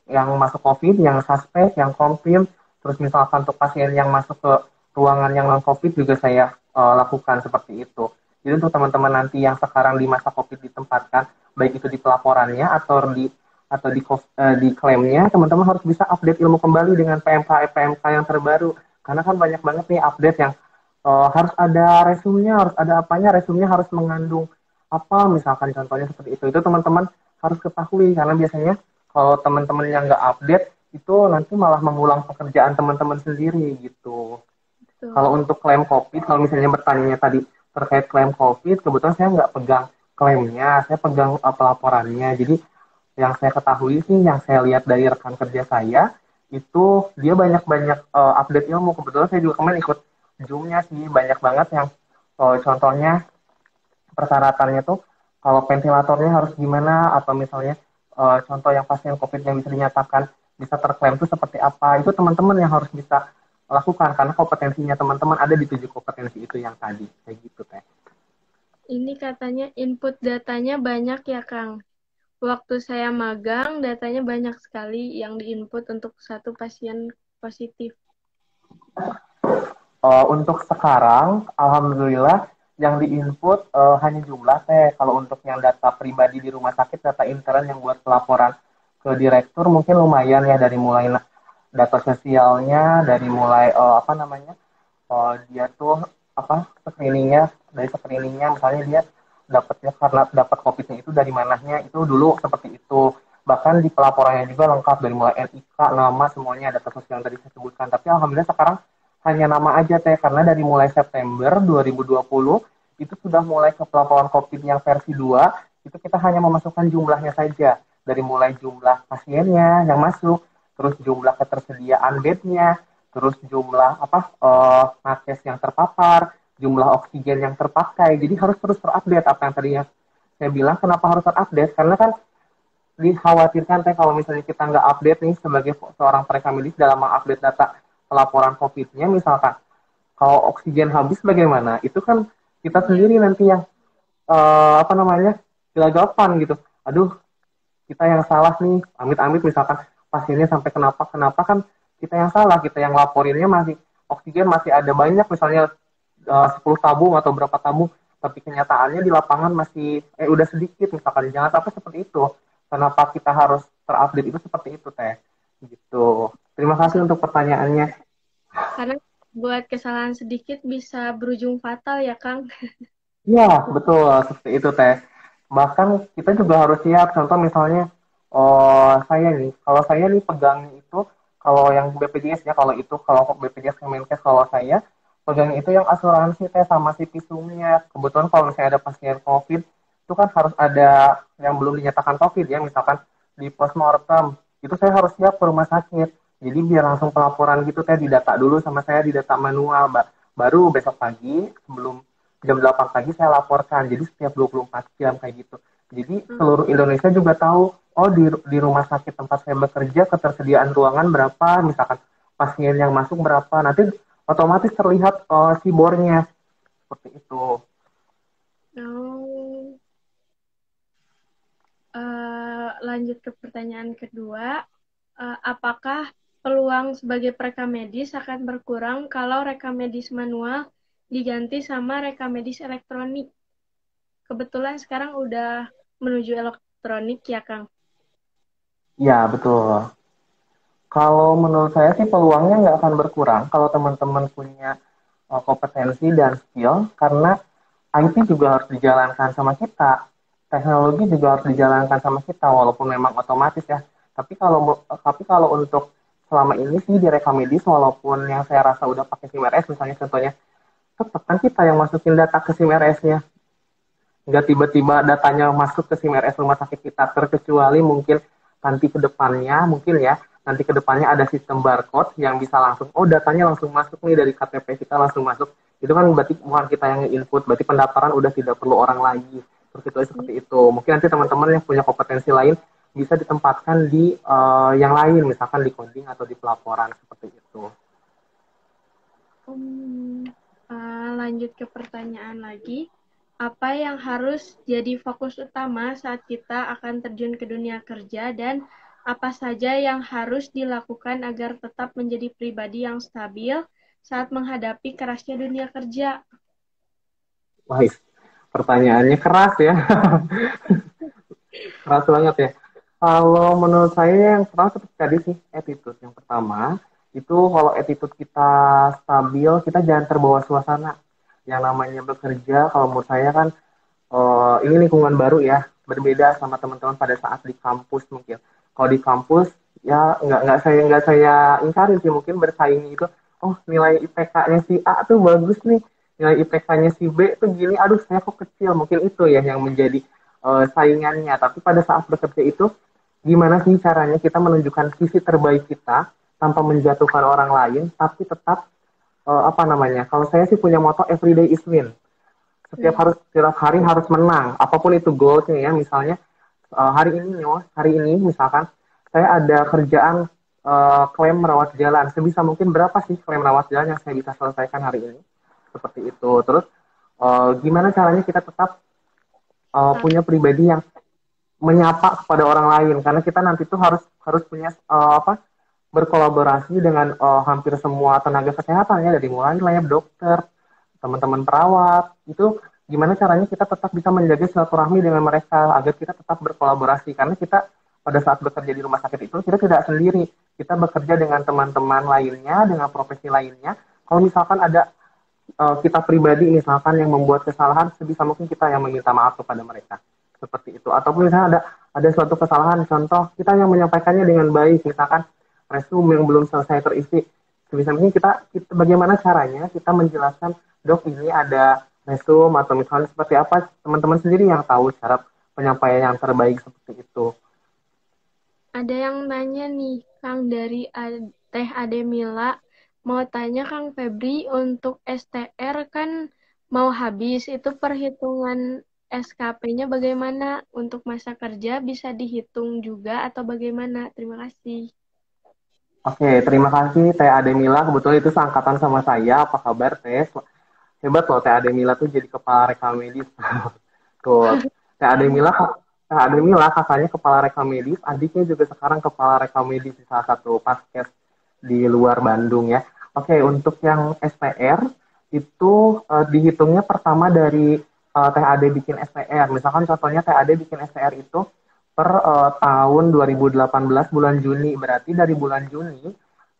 yang masuk COVID, yang suspek, yang confirm, terus misalkan untuk pasien yang masuk ke ruangan yang non COVID juga saya lakukan seperti itu. Jadi untuk teman-teman nanti yang sekarang di masa COVID ditempatkan, baik itu di pelaporannya atau di klaimnya, teman-teman harus bisa update ilmu kembali dengan PMK yang terbaru. Karena kan banyak banget nih update yang harus ada resumenya, harus ada apanya, resumenya harus mengandung apa, misalkan contohnya seperti itu. Itu teman-teman harus ketahui, karena biasanya kalau teman-teman yang nggak update, itu nanti malah mengulang pekerjaan teman-teman sendiri gitu. Betul. Kalau untuk klaim COVID, kalau misalnya bertanya tadi terkait klaim COVID, kebetulan saya nggak pegang klaimnya, saya pegang pelaporannya. Jadi yang saya ketahui sih, yang saya lihat dari rekan kerja saya, itu dia banyak-banyak update ilmu. Kebetulan saya juga kemarin ikut Zoom-nya sih, banyak banget yang contohnya persyaratannya tuh kalau ventilatornya harus gimana, atau misalnya contoh yang pasien COVID yang bisa dinyatakan bisa terklaim itu seperti apa, itu teman-teman yang harus bisa lakukan karena kompetensinya teman-teman ada di 7 kompetensi itu yang tadi kayak gitu teh. Ini katanya input datanya banyak ya, Kang. Waktu saya magang, datanya banyak sekali yang diinput untuk satu pasien positif. Untuk sekarang, alhamdulillah yang diinput hanya jumlah teh. Kalau untuk yang data pribadi di rumah sakit, data intern yang buat pelaporan ke direktur mungkin lumayan ya, dari mulai data sosialnya, dari mulai apa namanya, dia tuh apa screeningnya misalnya dia dapatnya karena dapat COVID-nya itu dari mananya, itu dulu seperti itu. Bahkan di pelaporannya juga lengkap dari mulai NIK, nama, semuanya data sosial yang tadi saya sebutkan. Tapi alhamdulillah sekarang hanya nama aja teh, karena dari mulai September 2020 itu sudah mulai ke pelaporan COVID yang versi 2, itu kita hanya memasukkan jumlahnya saja, dari mulai jumlah pasiennya yang masuk, terus jumlah ketersediaan bednya, terus jumlah nakes yang terpapar, jumlah oksigen yang terpakai. Jadi harus terus terupdate. Apa yang tadinya saya bilang, kenapa harus terupdate? Karena kan dikhawatirkan teh kalau misalnya kita nggak update nih sebagai seorang tenaga medis dalam mengupdate data pelaporan COVID-nya, misalkan kalau oksigen habis bagaimana? Itu kan kita sendiri nanti yang apa namanya, gelagapan gitu. Aduh, kita yang salah nih, amit-amit misalkan pasiennya sampai kenapa kan kita yang salah, kita yang laporinnya masih oksigen masih ada banyak, misalnya 10 tabung atau berapa tabung, tapi kenyataannya di lapangan masih udah sedikit misalkan. Jangan sampai seperti itu. Kenapa kita harus terupdate itu seperti itu teh? Gitu. Terima kasih untuk pertanyaannya. Karena buat kesalahan sedikit bisa berujung fatal ya, Kang. Iya, betul seperti itu teh. Bahkan kita juga harus siap. Contoh misalnya, kalau saya nih pegangnya itu, kalau yang BPJS ya, kalau BPJS Kemenkes, kalau saya pegangnya itu yang asuransi teh sama si visumnya. Kebetulan kalau misalnya ada pasien COVID, itu kan harus ada yang belum dinyatakan COVID ya, misalkan di postmortem, itu saya harus siap ke rumah sakit. Jadi biar langsung pelaporan gitu teh, didata dulu sama saya, didata manual, Mbak. Baru besok pagi sebelum jam 8 pagi saya laporkan. Jadi setiap 24 jam kayak gitu. Jadi seluruh Indonesia juga tahu, oh di rumah sakit tempat saya bekerja ketersediaan ruangan berapa, misalkan pasien yang masuk berapa. Nanti otomatis terlihat sibornya seperti itu. Oh, lanjut ke pertanyaan kedua. Apakah peluang sebagai rekam medis akan berkurang kalau rekam medis manual diganti sama rekam medis elektronik? Kebetulan sekarang udah menuju elektronik ya, Kang. Ya, betul. Kalau menurut saya sih peluangnya nggak akan berkurang kalau teman-teman punya kompetensi dan skill, karena IT juga harus dijalankan sama kita, teknologi juga harus dijalankan sama kita, walaupun memang otomatis ya. Tapi kalau untuk selama ini sih di Rekamedis, walaupun yang saya rasa udah pakai SIM RS, misalnya contohnya, tetap kan kita yang masukin data ke SIM RS-nya. Nggak tiba-tiba datanya masuk ke SIM RS rumah sakit kita, terkecuali mungkin nanti ke depannya, mungkin ya, nanti ke depannya ada sistem barcode yang bisa langsung, oh datanya langsung masuk nih dari KTP kita langsung masuk. Itu kan berarti bukan kita yang input, berarti pendaftaran udah tidak perlu orang lagi. Seperti itu. Mungkin nanti teman-teman yang punya kompetensi lain bisa ditempatkan di yang lain, misalkan di coding atau di pelaporan seperti itu. Lanjut ke pertanyaan lagi. Apa yang harus jadi fokus utama saat kita akan terjun ke dunia kerja dan apa saja yang harus dilakukan agar tetap menjadi pribadi yang stabil saat menghadapi kerasnya dunia kerja? Wah, pertanyaannya keras ya. Keras banget ya. Kalau menurut saya yang pertama seperti tadi sih, attitude. Yang pertama, itu kalau attitude kita stabil, kita jangan terbawa suasana. Yang namanya bekerja, kalau menurut saya kan, ini lingkungan baru ya, berbeda sama teman-teman pada saat di kampus mungkin. Kalau di kampus, ya nggak saya ingkarin sih, mungkin bersaing itu, oh nilai IPK-nya si A tuh bagus nih, nilai IPK-nya si B tuh gini, aduh saya kok kecil, mungkin itu ya yang menjadi saingannya. Tapi pada saat bekerja itu, gimana sih caranya kita menunjukkan sisi terbaik kita tanpa menjatuhkan orang lain, tapi tetap apa namanya? Kalau saya sih punya moto everyday is win. Setiap hari harus menang, apapun itu goalsnya ya. Misalnya hari ini misalkan saya ada kerjaan klaim merawat jalan. Sebisa mungkin berapa sih klaim merawat jalan yang saya bisa selesaikan hari ini? Seperti itu. Terus gimana caranya kita tetap punya pribadi yang menyapa kepada orang lain, karena kita nanti tuh harus punya berkolaborasi dengan hampir semua tenaga kesehatan ya, dari mulai lab dokter, teman-teman perawat. Itu gimana caranya kita tetap bisa menjaga silaturahmi dengan mereka agar kita tetap berkolaborasi, karena kita pada saat bekerja di rumah sakit itu kita tidak sendiri, kita bekerja dengan teman-teman lainnya, dengan profesi lainnya. Kalau misalkan ada kita pribadi misalkan yang membuat kesalahan, sebisa mungkin kita yang meminta maaf kepada mereka, seperti itu. Ataupun misalnya ada suatu kesalahan, contoh kita yang menyampaikannya dengan baik, misalkan resume yang belum selesai terisi, sebisa mungkin kita bagaimana caranya kita menjelaskan, dok ini ada resume, atau misalnya seperti apa, teman-teman sendiri yang tahu cara penyampaian yang terbaik seperti itu. Ada yang nanya nih, Kang, dari Teh Ade Mila. Mau tanya Kang Febri, untuk STR kan mau habis, itu perhitungan SKP-nya bagaimana? Untuk masa kerja bisa dihitung juga atau bagaimana? Terima kasih. Oke, terima kasih Teh Ademila. Kebetulan itu seangkatan sama saya. Apa kabar Teh? Hebat loh Teh Ademila tuh jadi kepala rekam medis. Tuh, Teh Ademila, Teh Ademila kakaknya kepala rekam medis, adiknya juga sekarang kepala rekam medis di salah satu paskes di luar Bandung ya. Oke, untuk yang SPR itu dihitungnya pertama dari Teh Ade bikin SPR. Misalkan contohnya Teh Ade bikin SPR itu per tahun 2018 bulan Juni. Berarti dari bulan Juni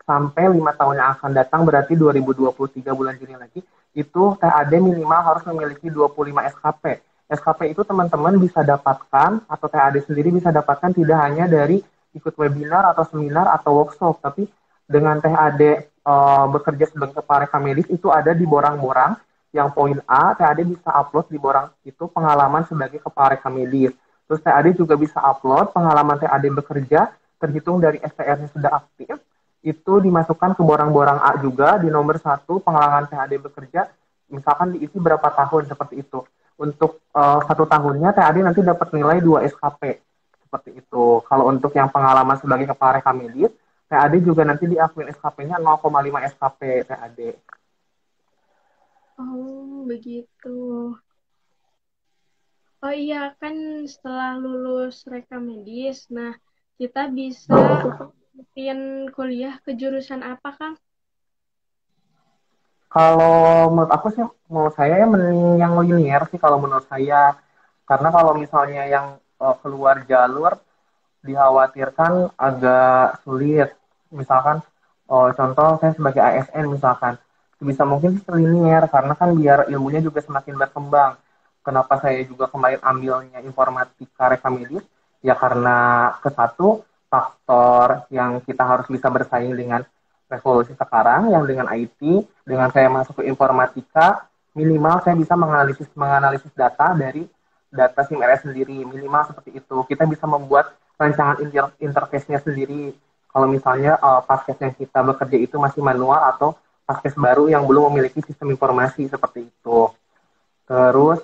sampai 5 tahun yang akan datang, berarti 2023 bulan Juni lagi, itu TAD minimal harus memiliki 25 SKP. SKP itu teman-teman bisa dapatkan, atau TAD sendiri bisa dapatkan tidak hanya dari ikut webinar atau seminar atau workshop, tapi dengan TAD bekerja sebagai kepala rekam medis itu ada di borang-borang. Yang poin A, TAD bisa upload di borang itu pengalaman sebagai kepala rekam medis. Terus TAD juga bisa upload pengalaman TAD bekerja terhitung dari STR-nya sudah aktif, itu dimasukkan ke borang-borang A juga di nomor 1 pengalaman TAD bekerja, misalkan diisi berapa tahun seperti itu. Untuk 1 tahunnya TAD nanti dapat nilai 2 SKP seperti itu. Kalau untuk yang pengalaman sebagai kepala rekam medis, TAD juga nanti diakuin SKP-nya 0,5 SKP TAD. Oh, begitu. Oh iya, kan setelah lulus rekam medis, nah kita bisa bikin kuliah ke jurusan apa, Kang? Kalau menurut aku sih, menurut saya ya yang linear sih kalau menurut saya. Karena kalau misalnya yang keluar jalur dikhawatirkan agak sulit. Misalkan contoh saya sebagai ASN misalkan, bisa mungkin linear karena kan biar ilmunya juga semakin berkembang. Kenapa saya juga kemarin ambilnya informatika rekam medis? Ya karena ke satu faktor yang kita harus bisa bersaing dengan revolusi sekarang yang dengan IT, dengan saya masuk ke informatika, minimal saya bisa menganalisis data dari data SIM-RS sendiri, minimal seperti itu. Kita bisa membuat rancangan interface-nya sendiri. Kalau misalnya paskes yang kita bekerja itu masih manual atau paskes baru yang belum memiliki sistem informasi seperti itu. Terus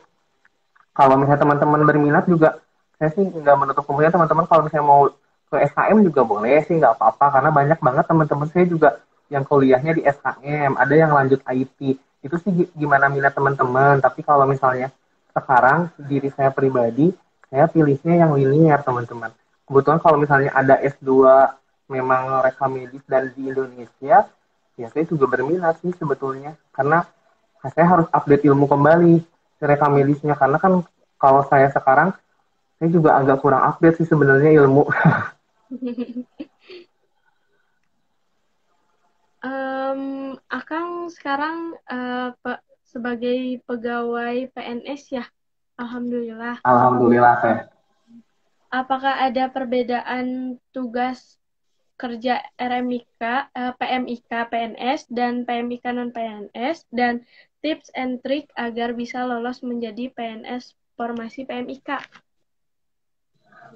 kalau misalnya teman-teman berminat juga, saya sih nggak menutup kemungkinan teman-teman kalau misalnya mau ke SKM juga boleh sih, nggak apa-apa. Karena banyak banget teman-teman saya juga yang kuliahnya di SKM, ada yang lanjut IT. Itu sih gimana minat teman-teman. Tapi kalau misalnya sekarang diri saya pribadi, saya pilihnya yang linear teman-teman. Kebetulan kalau misalnya ada S2 memang rekam medis dan di Indonesia, ya saya juga berminat sih sebetulnya. Karena saya harus update ilmu kembali rekam medisnya. Karena kan kalau saya sekarang, saya juga agak kurang update sih sebenarnya ilmu. Akang sekarang sebagai pegawai PNS ya, Alhamdulillah. Alhamdulillah saya. Apakah ada perbedaan tugas kerja RMIK, PMIK PNS dan PMIK non PNS dan tips and trick agar bisa lolos menjadi PNS formasi PMIK?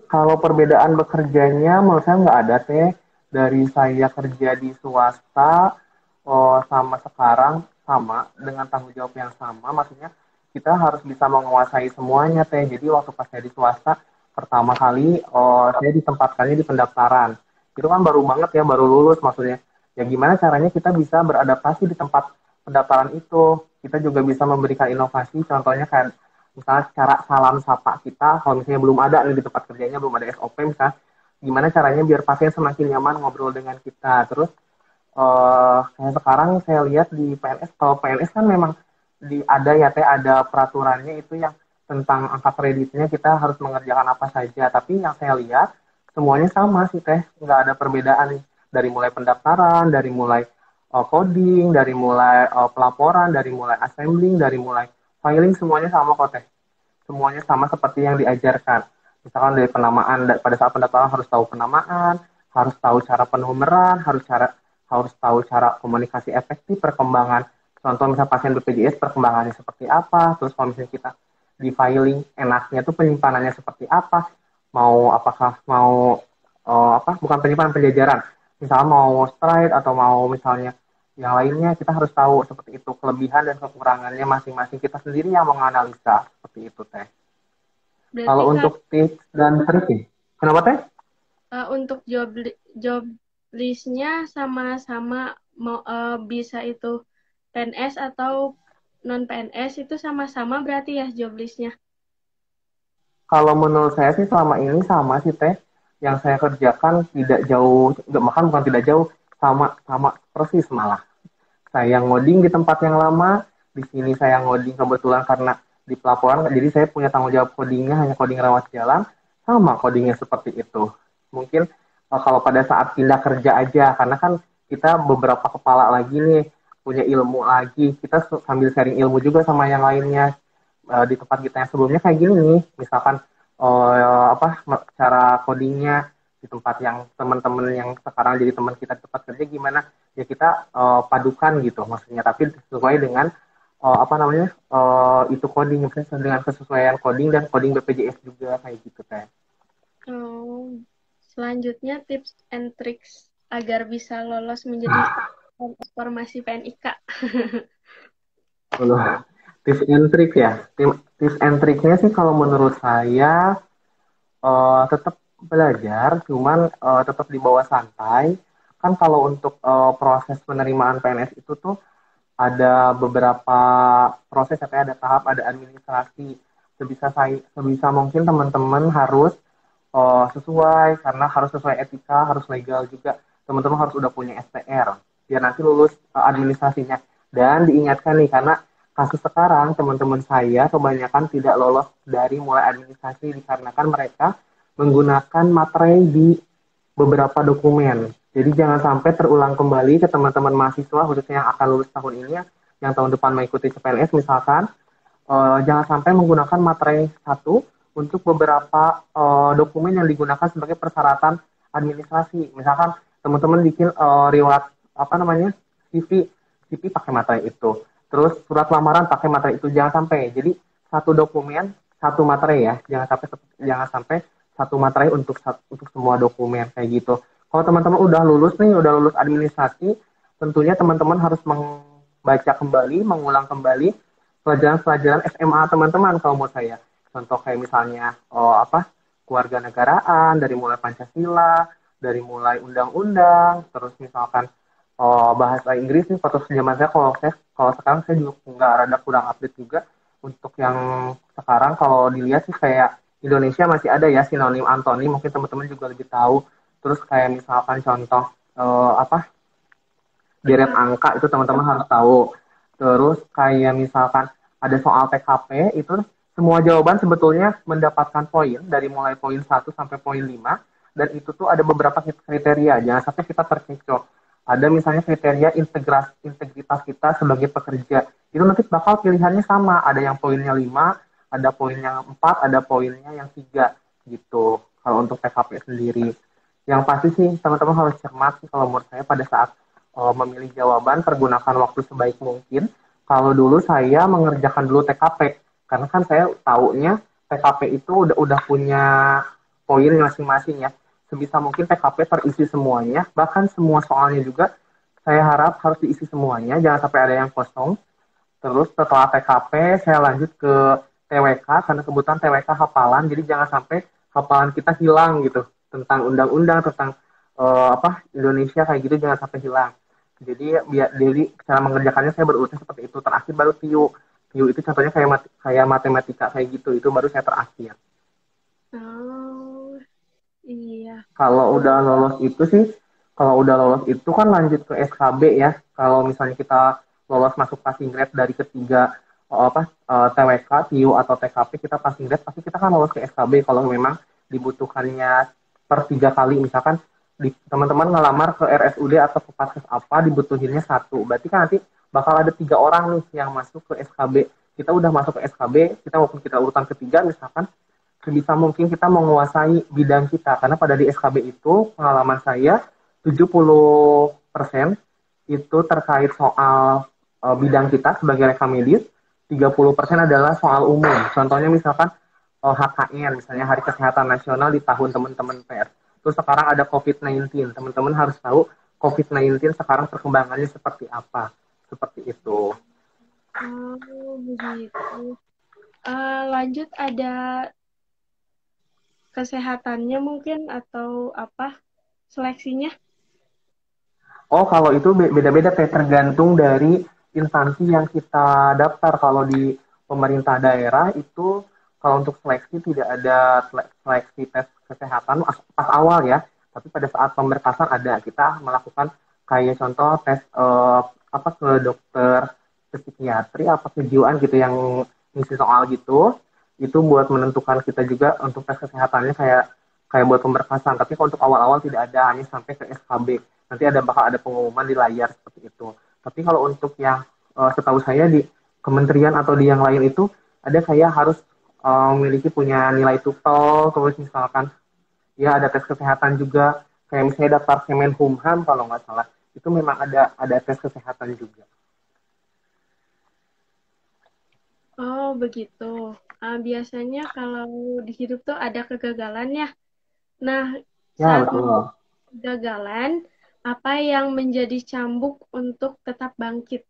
Kalau perbedaan bekerjanya menurut saya nggak ada teh. Dari saya kerja di swasta sama sekarang sama dengan tanggung jawab yang sama. Maksudnya kita harus bisa menguasai semuanya teh. Jadi waktu pas saya di swasta pertama kali saya ditempatkannya di pendaftaran. Itu kan baru banget ya, baru lulus maksudnya. Ya gimana caranya kita bisa beradaptasi di tempat pendaftaran itu. Kita juga bisa memberikan inovasi. Contohnya kayak misalnya cara salam sapa kita, kalau misalnya belum ada nih di tempat kerjanya, belum ada SOP misalnya, gimana caranya biar pasien semakin nyaman ngobrol dengan kita. Terus kayak sekarang saya lihat di PNS, kalau PNS kan memang ada ya teh, ada peraturannya itu yang tentang angka kreditnya kita harus mengerjakan apa saja. Tapi yang saya lihat semuanya sama sih teh, nggak ada perbedaan nih. Dari mulai pendaftaran, dari mulai coding, dari mulai pelaporan, dari mulai assembling, dari mulai filing, semuanya sama kok teh. Semuanya sama seperti yang diajarkan. Misalkan dari penamaan, pada saat pendaftaran harus tahu penamaan, harus tahu cara penomoran, harus tahu cara komunikasi efektif, perkembangan. Contoh misalnya pasien BPJS perkembangannya seperti apa, terus kalau misalnya kita di filing enaknya tuh penyimpanannya seperti apa, apakah mau bukan penyimpanan penjajaran, misalnya mau stride atau mau misalnya yang lainnya, kita harus tahu seperti itu kelebihan dan kekurangannya masing-masing, kita sendiri yang menganalisa seperti itu teh. Berarti Kalau untuk tips dan trik ya, kenapa teh? untuk job listnya sama-sama mau bisa itu PNS atau non PNS itu sama-sama berarti ya job listnya. Kalau menurut saya sih selama ini sama sih teh. Yang saya kerjakan tidak jauh, bahkan bukan tidak jauh, sama persis malah. Saya ngoding di tempat yang lama, di sini saya ngoding kebetulan karena di pelaporan, jadi saya punya tanggung jawab codingnya hanya coding rawat jalan, sama codingnya seperti itu. Mungkin kalau pada saat pindah kerja aja, karena kan kita beberapa kepala lagi nih, punya ilmu lagi, kita sambil sharing ilmu juga sama yang lainnya. Di tempat kita yang sebelumnya kayak gini nih, misalkan cara codingnya di tempat yang teman-teman yang sekarang jadi teman kita di tempat kerja gimana, ya kita padukan gitu maksudnya, tapi sesuai dengan itu coding, misalnya dengan kesesuaian coding dan coding BPJS juga kayak gitu teh. Selanjutnya tips and tricks agar bisa lolos menjadi formasi PNIK. Tips and trick ya, tips and triknya sih kalau menurut saya tetap belajar, cuman tetap dibawa santai. Kan kalau untuk proses penerimaan PNS itu tuh ada beberapa proses, ada tahap, ada administrasi. Sebisa mungkin teman-teman harus sesuai, karena harus sesuai etika, harus legal juga. Teman-teman harus udah punya SPR, biar nanti lulus administrasinya. Dan diingatkan nih, karena kasus sekarang teman-teman saya kebanyakan tidak lolos dari mulai administrasi dikarenakan mereka menggunakan materai di beberapa dokumen. Jadi jangan sampai terulang kembali ke teman-teman mahasiswa khususnya yang akan lulus tahun ini, yang tahun depan mengikuti CPNS misalkan, jangan sampai menggunakan materai satu untuk beberapa dokumen yang digunakan sebagai persyaratan administrasi. Misalkan teman-teman bikin riwayat apa namanya CV pakai materi itu, terus surat lamaran pakai materi itu, jangan sampai. Jadi satu dokumen satu materi ya, jangan sampai satu materi untuk semua dokumen kayak gitu. Kalau teman-teman udah lulus nih, udah lulus administrasi, tentunya teman-teman harus membaca kembali, mengulang kembali pelajaran-pelajaran SMA teman-teman kalau menurut saya. Contoh kayak misalnya keluarga negaraan, dari mulai Pancasila, dari mulai undang-undang, terus misalkan bahasa Inggris nih, waktu zaman saya kalau sekarang saya juga nggak rada kurang update juga. Untuk yang sekarang kalau dilihat sih kayak Indonesia masih ada ya sinonim antonim, mungkin teman-teman juga lebih tahu. Terus kayak misalkan contoh deret angka itu teman-teman harus tahu. Terus kayak misalkan ada soal TKP itu semua jawaban sebetulnya mendapatkan poin dari mulai poin 1 sampai poin 5, dan itu tuh ada beberapa kriteria. Jangan sampai kita terkecoh. Ada misalnya kriteria integritas kita sebagai pekerja. Itu nanti bakal pilihannya sama. Ada yang poinnya 5, ada poinnya 4, ada poinnya yang 3 gitu. Kalau untuk TKP sendiri. Yang pasti sih teman-teman harus cermat sih kalau menurut saya pada saat memilih jawaban, pergunakan waktu sebaik mungkin. Kalau dulu saya mengerjakan dulu TKP, karena kan saya taunya TKP itu udah punya poin masing-masing ya. Sebisa mungkin TKP terisi semuanya, bahkan semua soalnya juga saya harap harus diisi semuanya, jangan sampai ada yang kosong. Terus setelah TKP saya lanjut ke TWK, karena kebetulan TWK hafalan, jadi jangan sampai hafalan kita hilang gitu tentang undang-undang, tentang Indonesia kayak gitu, jangan sampai hilang. Jadi cara mengerjakannya saya berurutan seperti itu. Terakhir baru TIU. TIU itu contohnya kayak matematika kayak gitu. Itu baru saya terakhir. Oh, iya. Kalau udah lolos itu kan lanjut ke SKB ya. Kalau misalnya kita lolos masuk passing grade dari ketiga TWK, TIU atau TKP, kita passing grade, pasti kita kan lolos ke SKB kalau memang dibutuhkannya per 3 kali. Misalkan teman-teman ngelamar ke RSUD atau ke Paskes apa, dibutuhinnya 1. Berarti kan nanti bakal ada 3 orang nih yang masuk ke SKB. Kita udah masuk ke SKB, walaupun kita urutan ketiga misalkan, sebisa mungkin kita menguasai bidang kita. Karena pada di SKB itu, pengalaman saya, 70% itu terkait soal bidang kita sebagai rekam medis, 30% adalah soal umum. Contohnya misalkan HKN, misalnya Hari Kesehatan Nasional di tahun teman-teman pers. Terus sekarang ada COVID-19, teman-teman harus tahu COVID-19 sekarang perkembangannya seperti apa. Seperti itu. Oh, begitu. Lanjut, ada kesehatannya mungkin atau apa seleksinya? Oh, kalau itu beda-beda, tergantung dari instansi yang kita daftar. Kalau di pemerintah daerah itu, kalau untuk seleksi tidak ada seleksi tes kesehatan pas awal ya. Tapi pada saat pemberkasan ada, kita melakukan kayak contoh tes ke dokter ke psikiatri apa kejiwaan gitu yang ngisi soal gitu. Itu buat menentukan kita juga untuk tes kesehatannya kayak buat pemberkasan. Tapi kalau untuk awal-awal tidak ada, hanya sampai ke SKB. Nanti bakal ada pengumuman di layar seperti itu. Tapi kalau untuk yang setahu saya di kementerian atau di yang lain itu ada kayak harus memiliki punya nilai TOEFL, terus misalkan ya ada tes kesehatan juga, kayak misalnya daftar Kemenkumham kalau nggak salah, itu memang ada tes kesehatan juga. Oh, begitu. Biasanya kalau di hidup tuh ada kegagalan ya. Nah, Ya saat betul. kegagalan, apa yang menjadi cambuk untuk tetap bangkit?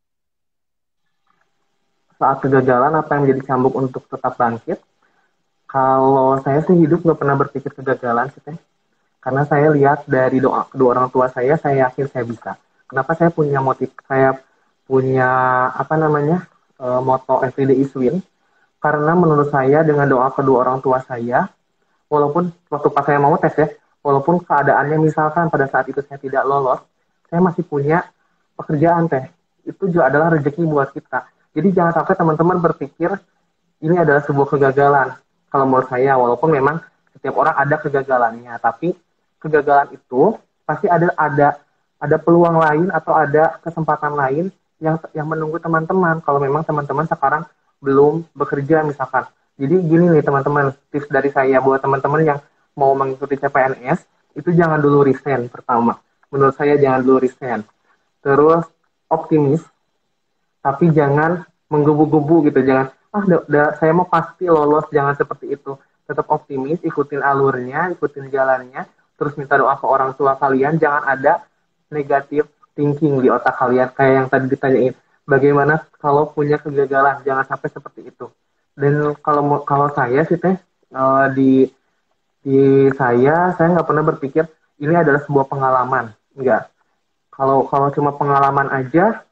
Saat kegagalan apa yang menjadi cambuk untuk tetap bangkit? Kalau saya sih hidup nggak pernah berpikir kegagalan sih teh. Karena saya lihat dari doa kedua orang tua saya yakin saya bisa. Kenapa saya punya moto everyday is win? Karena menurut saya dengan doa kedua orang tua saya, walaupun waktu pas saya mau tes ya, walaupun keadaannya misalkan pada saat itu saya tidak lolos, saya masih punya pekerjaan teh. Itu juga adalah rezeki buat kita. Jadi jangan sampai teman-teman berpikir ini adalah sebuah kegagalan. Kalau menurut saya, walaupun memang setiap orang ada kegagalannya, tapi kegagalan itu pasti ada peluang lain atau ada kesempatan lain yang menunggu teman-teman. Kalau memang teman-teman sekarang belum bekerja misalkan. Jadi gini nih teman-teman, tips dari saya buat teman-teman yang mau mengikuti CPNS, itu jangan dulu resign pertama. Menurut saya jangan dulu resign. Terus optimis, tapi jangan menggebu-gebu gitu. Jangan, saya mau pasti lolos, jangan seperti itu. Tetap optimis, ikutin alurnya, ikutin jalannya, terus minta doa ke orang tua kalian. Jangan ada negatif thinking di otak kalian, kayak yang tadi ditanyain. Bagaimana kalau punya kegagalan, jangan sampai seperti itu. Dan kalau saya sih teh, di saya nggak pernah berpikir ini adalah sebuah pengalaman. Enggak. Kalau cuma pengalaman aja,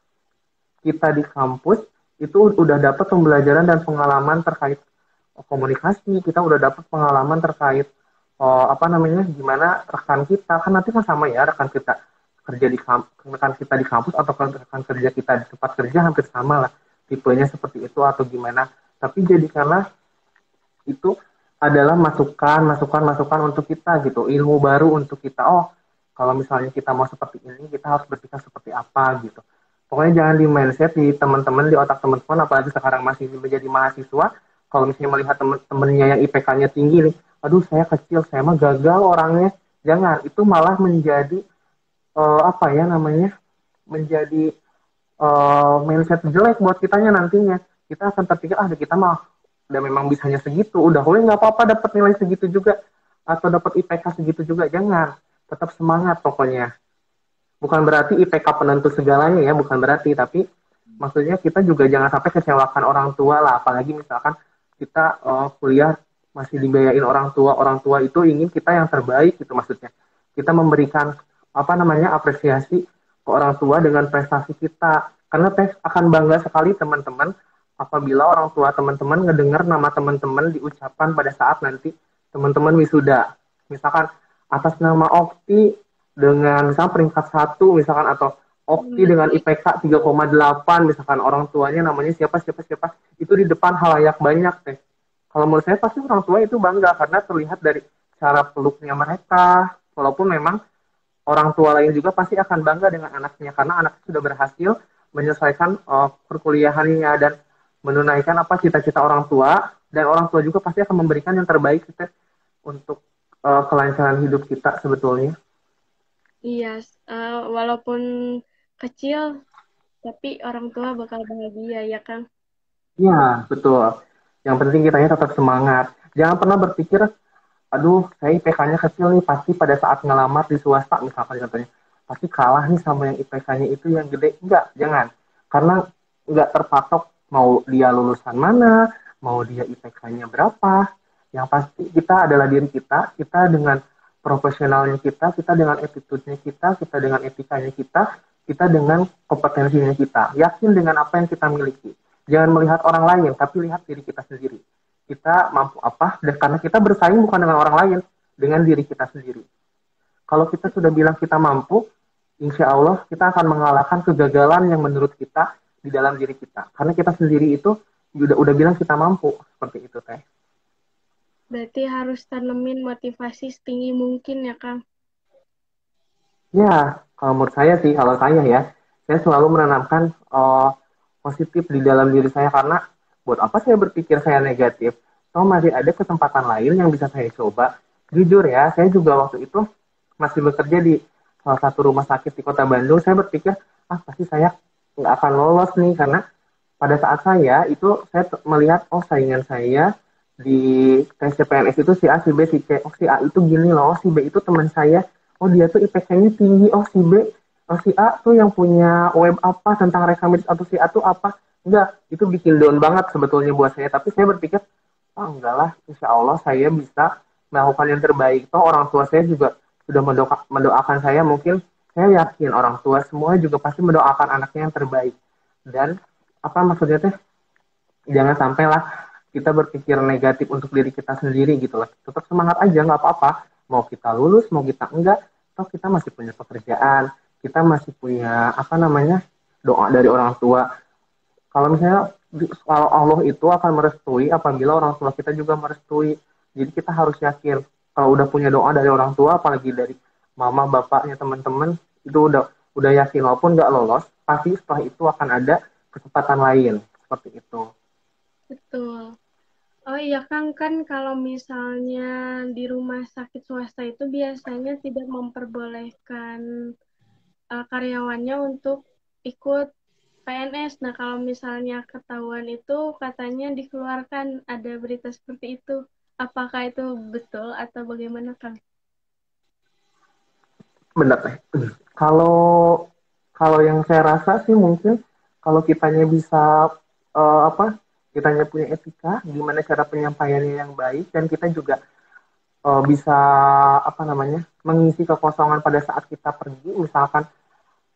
kita di kampus itu udah dapat pembelajaran dan pengalaman terkait komunikasi, kita udah dapat pengalaman terkait apa namanya, gimana rekan kita, kan nanti kan sama ya, rekan kita kerja di rekan kita di kampus atau rekan kerja kita di tempat kerja hampir sama lah, tipenya seperti itu atau gimana. Tapi jadi karena itu adalah masukan untuk kita gitu, ilmu baru untuk kita. Oh, kalau misalnya kita mau seperti ini, kita harus berpikir seperti apa gitu. Pokoknya jangan di mindset di teman-teman, di otak teman-teman, apalagi sekarang masih menjadi mahasiswa. Kalau misalnya melihat teman-temannya yang IPK-nya tinggi nih, aduh saya kecil, saya mah gagal orangnya. Jangan, itu malah menjadi apa ya namanya, menjadi mindset jelek buat kitanya nantinya. Kita akan terpikir, kita mah udah memang bisanya segitu, udah boleh nggak apa-apa dapat nilai segitu juga atau dapat IPK segitu juga. Jangan, tetap semangat pokoknya. Bukan berarti IPK penentu segalanya ya, bukan berarti, tapi maksudnya kita juga jangan sampai kecewakan orang tua lah, apalagi misalkan kita kuliah masih dibiayain orang tua itu ingin kita yang terbaik gitu, maksudnya kita memberikan apa namanya apresiasi ke orang tua dengan prestasi kita, karena akan bangga sekali teman-teman apabila orang tua teman-teman ngedengar nama teman-teman diucapkan pada saat nanti teman-teman wisuda, misalkan atas nama Okti dengan misalkan peringkat 1 misalkan, atau Okti dengan IPK 3,8 misalkan, orang tuanya namanya siapa itu di depan halayak banyak teh. Kalau menurut saya pasti orang tua itu bangga karena terlihat dari cara peluknya mereka, walaupun memang orang tua lain juga pasti akan bangga dengan anaknya karena anaknya sudah berhasil menyelesaikan perkuliahannya dan menunaikan apa cita-cita orang tua, dan orang tua juga pasti akan memberikan yang terbaik teh untuk kelancaran hidup kita sebetulnya. Iya, walaupun kecil, tapi orang tua bakal bahagia ya Kang. Ya, betul. Yang penting kitanya tetap semangat. Jangan pernah berpikir, aduh, saya IPK-nya kecil nih, pasti pada saat ngelamar di swasta, misalkan contohnya, pasti kalah nih sama yang IPK-nya itu yang gede. Enggak, jangan. Karena enggak terpatok mau dia lulusan mana, mau dia IPK-nya berapa. Yang pasti kita adalah diri kita, kita dengan profesionalnya kita dengan attitude-nya kita dengan etikanya kita dengan kompetensinya kita. Yakin dengan apa yang kita miliki. Jangan melihat orang lain, tapi lihat diri kita sendiri. Kita mampu apa, dan karena kita bersaing bukan dengan orang lain, dengan diri kita sendiri. Kalau kita sudah bilang kita mampu, insya Allah kita akan mengalahkan kegagalan yang menurut kita di dalam diri kita. Karena kita sendiri itu udah bilang kita mampu, seperti itu teh. Berarti harus tanemin motivasi setinggi mungkin ya Kang. Ya, kalau menurut saya sih, kalau saya selalu menanamkan positif di dalam diri saya, karena buat apa saya berpikir saya negatif? So masih ada kesempatan lain yang bisa saya coba. Jujur ya, saya juga waktu itu masih bekerja di salah satu rumah sakit di kota Bandung. Saya berpikir, pasti saya nggak akan lolos nih, karena pada saat saya itu saya melihat, saingan saya di tes CPNS itu si A, si B, si C. Si A itu gini loh, si B itu teman saya. Dia tuh IPK-nya tinggi. Si B, si A tuh yang punya web apa tentang rekamedis, atau si A tuh apa. Enggak, itu bikin down banget sebetulnya buat saya. Tapi saya berpikir, enggak lah, insya Allah saya bisa melakukan yang terbaik. Toh orang tua saya juga sudah mendoakan saya. Mungkin saya yakin orang tua semua juga pasti mendoakan anaknya yang terbaik. Dan apa maksudnya teh, jangan sampailah kita berpikir negatif untuk diri kita sendiri gitu loh. Tetap semangat aja, nggak apa-apa. Mau kita lulus, mau kita enggak, toh kita masih punya pekerjaan, kita masih punya apa namanya, doa dari orang tua. Kalau misalnya kalau Allah itu akan merestui apabila orang tua kita juga merestui. Jadi kita harus yakin kalau udah punya doa dari orang tua, apalagi dari mama, bapaknya, teman-teman, itu udah yakin walaupun nggak lolos, pasti setelah itu akan ada kesempatan lain seperti itu. Betul. Oh iya Kang, kan kalau misalnya di rumah sakit swasta itu biasanya tidak memperbolehkan karyawannya untuk ikut PNS. Nah, kalau misalnya ketahuan itu katanya dikeluarkan, ada berita seperti itu. Apakah itu betul atau bagaimana, Kang? Benar teh. Kalau kalau yang saya rasa sih mungkin kalau kitanya bisa apa? Kitanya punya etika, gimana cara penyampaiannya yang baik dan kita juga bisa apa namanya? Mengisi kekosongan pada saat kita pergi misalkan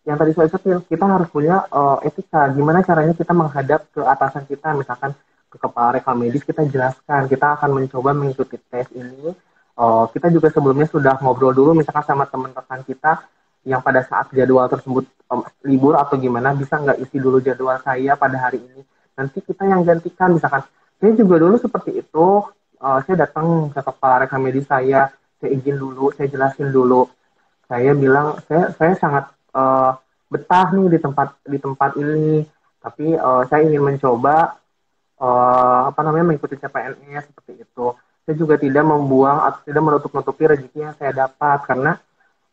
yang tadi saya sebutin kita harus punya etika gimana caranya kita menghadap ke atasan kita misalkan ke kepala rekam medis kita jelaskan kita akan mencoba mengikuti tes ini. Kita juga sebelumnya sudah ngobrol dulu misalkan sama teman rekan kita yang pada saat jadwal tersebut libur atau gimana bisa nggak isi dulu jadwal saya pada hari ini nanti kita yang gantikan misalkan saya juga dulu seperti itu. Saya datang ke kepala rekam medis saya izin dulu saya jelasin dulu saya bilang saya sangat uh, betah nih di tempat ini tapi saya ingin mencoba apa namanya mengikuti CPNS seperti itu saya juga tidak membuang atau tidak menutup-nutupi rezeki yang saya dapat karena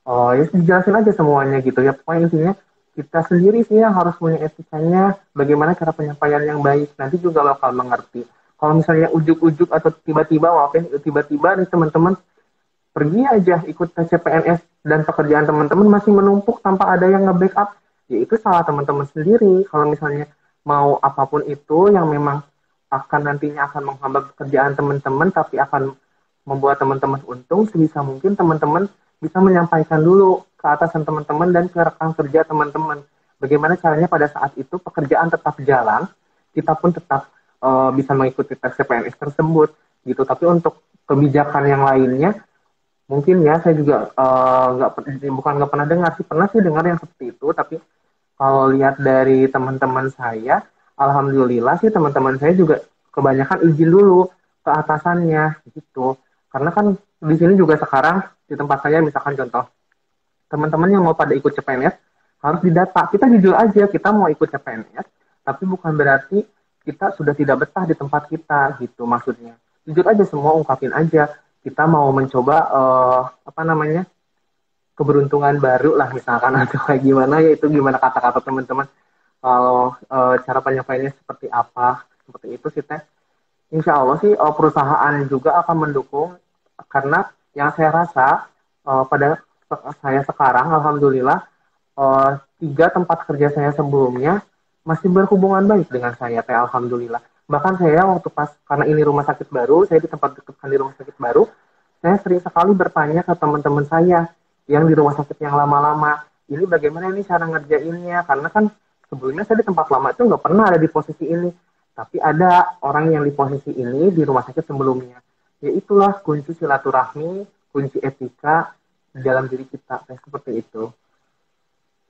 ya dijelasin aja semuanya gitu ya pokoknya intinya kita sendiri sih yang harus punya etikanya bagaimana cara penyampaian yang baik nanti juga bakal mengerti kalau misalnya ujuk-ujuk atau tiba-tiba maafin tiba-tiba nih teman-teman pergi aja ikut tes CPNS dan pekerjaan teman-teman masih menumpuk tanpa ada yang nge-backup, ya itu salah teman-teman sendiri. Kalau misalnya mau apapun itu yang memang akan nantinya akan menghambat pekerjaan teman-teman tapi akan membuat teman-teman untung sebisa mungkin teman-teman bisa menyampaikan dulu ke atasan teman-teman dan ke rekan kerja teman-teman. Bagaimana caranya pada saat itu pekerjaan tetap jalan, kita pun tetap bisa mengikuti tes CPNS tersebut gitu. Tapi untuk kebijakan yang lainnya mungkin ya saya juga nggak bukan nggak pernah dengar sih pernah sih dengar yang seperti itu tapi kalau lihat dari teman-teman saya alhamdulillah sih teman-teman saya juga kebanyakan izin dulu ke atasannya gitu karena kan di sini juga sekarang di tempat saya misalkan contoh teman-teman yang mau pada ikut CPNS harus didata kita jujur aja kita mau ikut CPNS tapi bukan berarti kita sudah tidak betah di tempat kita gitu maksudnya jujur aja semua ungkapin aja kita mau mencoba apa namanya keberuntungan baru lah misalkan atau kayak gimana ya itu gimana kata-kata teman-teman kalau cara penyampaiannya seperti apa seperti itu sih teh insya Allah sih perusahaan juga akan mendukung karena yang saya rasa pada saya sekarang alhamdulillah tiga tempat kerja saya sebelumnya masih berhubungan baik dengan saya teh alhamdulillah bahkan saya waktu pas karena ini rumah sakit baru saya di tempat dekat di rumah sakit baru saya sering sekali bertanya ke teman-teman saya yang di rumah sakit yang lama-lama ini bagaimana ini cara ngerjainnya karena kan sebelumnya saya di tempat lama itu nggak pernah ada di posisi ini tapi ada orang yang di posisi ini di rumah sakit sebelumnya ya itulah kunci silaturahmi kunci etika dalam diri kita kayak seperti itu.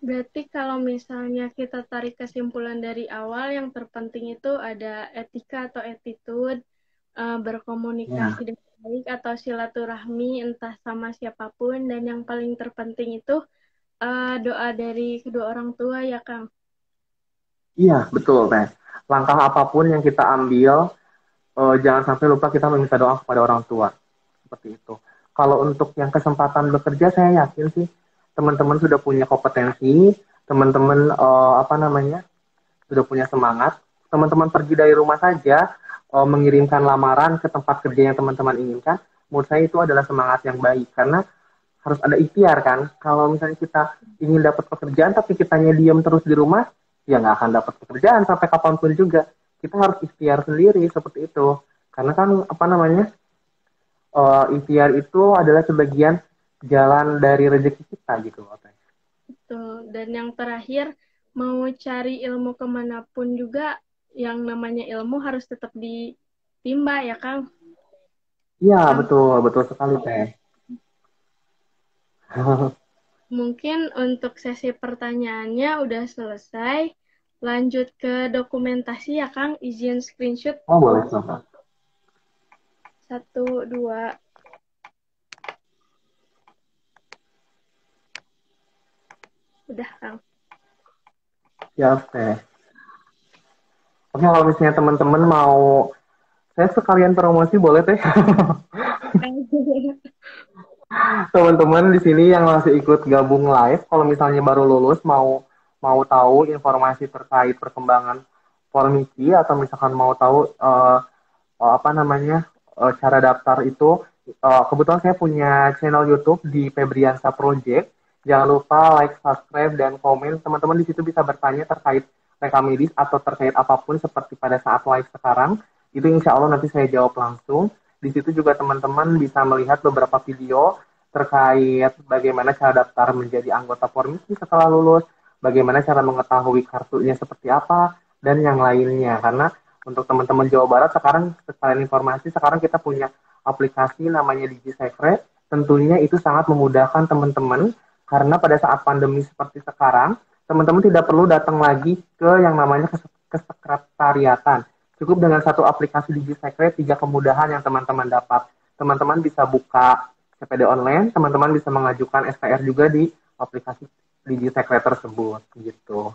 Berarti kalau misalnya kita tarik kesimpulan dari awal, yang terpenting itu ada etika atau attitude, berkomunikasi Ya. dengan baik atau silaturahmi entah sama siapapun, dan yang paling terpenting itu doa dari kedua orang tua ya Kang. Iya, betul, Teh. Langkah apapun yang kita ambil, jangan sampai lupa kita meminta doa kepada orang tua. Seperti itu. Kalau untuk yang kesempatan bekerja, saya yakin sih teman-teman sudah punya kompetensi, teman-teman apa namanya, sudah punya semangat. Teman-teman pergi dari rumah saja, mengirimkan lamaran ke tempat kerja yang teman-teman inginkan. Menurut saya itu adalah semangat yang baik. Karena harus ada ikhtiar kan. Kalau misalnya kita ingin dapat pekerjaan tapi kitanya diam terus di rumah, ya nggak akan dapat pekerjaan sampai kapanpun juga. Kita harus ikhtiar sendiri seperti itu. Karena kan apa namanya ikhtiar itu adalah sebagian jalan dari rezeki kita gitu loh. Betul. Dan yang terakhir, mau cari ilmu kemanapun juga, yang namanya ilmu harus tetap ditimba ya Kang. Iya Sam- betul betul sekali teh. Mungkin untuk sesi pertanyaannya udah selesai. Lanjut ke dokumentasi ya Kang, izin screenshot. Oh boleh Bapak. Satu, dua. Udah Kang. Ya teh. Oke kalau misalnya teman-teman mau Saya sekalian promosi boleh teh? Teman-teman di sini yang masih ikut gabung live, kalau misalnya baru lulus mau mau tahu informasi terkait perkembangan Formiki atau misalkan mau tahu apa namanya cara daftar itu, kebetulan saya punya channel YouTube di Febriansa Project. Jangan lupa like, subscribe, dan komen. Teman-teman di situ bisa bertanya terkait rekam medis atau terkait apapun seperti pada saat live sekarang. Itu insya Allah nanti saya jawab langsung. Di situ juga teman-teman bisa melihat beberapa video terkait bagaimana cara daftar menjadi anggota Formisi setelah lulus, bagaimana cara mengetahui kartunya seperti apa, dan yang lainnya. Karena untuk teman-teman Jawa Barat sekarang, sekalian informasi, sekarang kita punya aplikasi namanya DigiSecret. Tentunya itu sangat memudahkan teman-teman karena pada saat pandemi seperti sekarang, teman-teman tidak perlu datang lagi ke yang namanya kesekretariatan. Cukup dengan satu aplikasi DigiSecret, 3 kemudahan yang teman-teman dapat. Teman-teman bisa buka CPD online, teman-teman bisa mengajukan SPR juga di aplikasi DigiSecret tersebut gitu.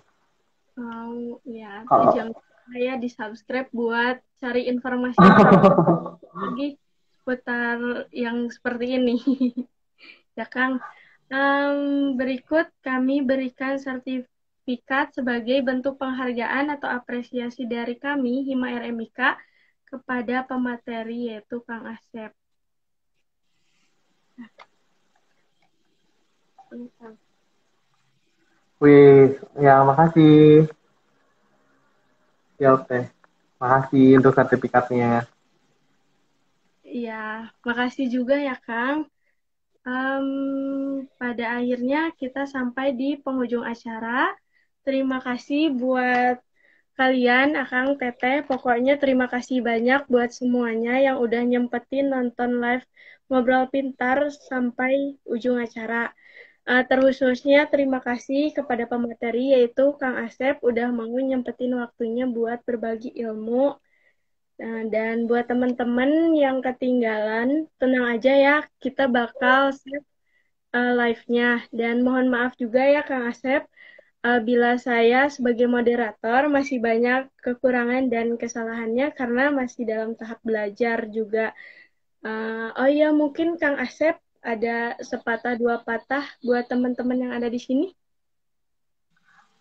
Mau ya, nanti Kalau jangan lupa ya di subscribe buat cari informasi-informasi lagi seputar yang seperti ini. Ya Kang, berikut kami berikan sertifikat sebagai bentuk penghargaan atau apresiasi dari kami, Hima RMIK, kepada pemateri yaitu Kang Asep. Nah, ini Kang. wih, ya makasih. Ya oke, makasih untuk sertifikatnya. Ya, makasih juga ya Kang. Pada akhirnya kita sampai di penghujung acara. Terima kasih buat kalian, Akang, Teteh. Pokoknya terima kasih banyak buat semuanya yang udah nyempetin nonton live Ngobrol Pintar sampai ujung acara. Terkhususnya terima kasih kepada pemateri yaitu Kang Asep udah mau nyempetin waktunya buat berbagi ilmu. Nah, dan buat teman-teman yang ketinggalan, tenang aja ya, kita bakal save live-nya. Dan mohon maaf juga ya Kang Asep, bila saya sebagai moderator masih banyak kekurangan dan kesalahannya karena masih dalam tahap belajar juga. Oh iya, mungkin Kang Asep ada sepatah dua patah buat teman-teman yang ada di sini.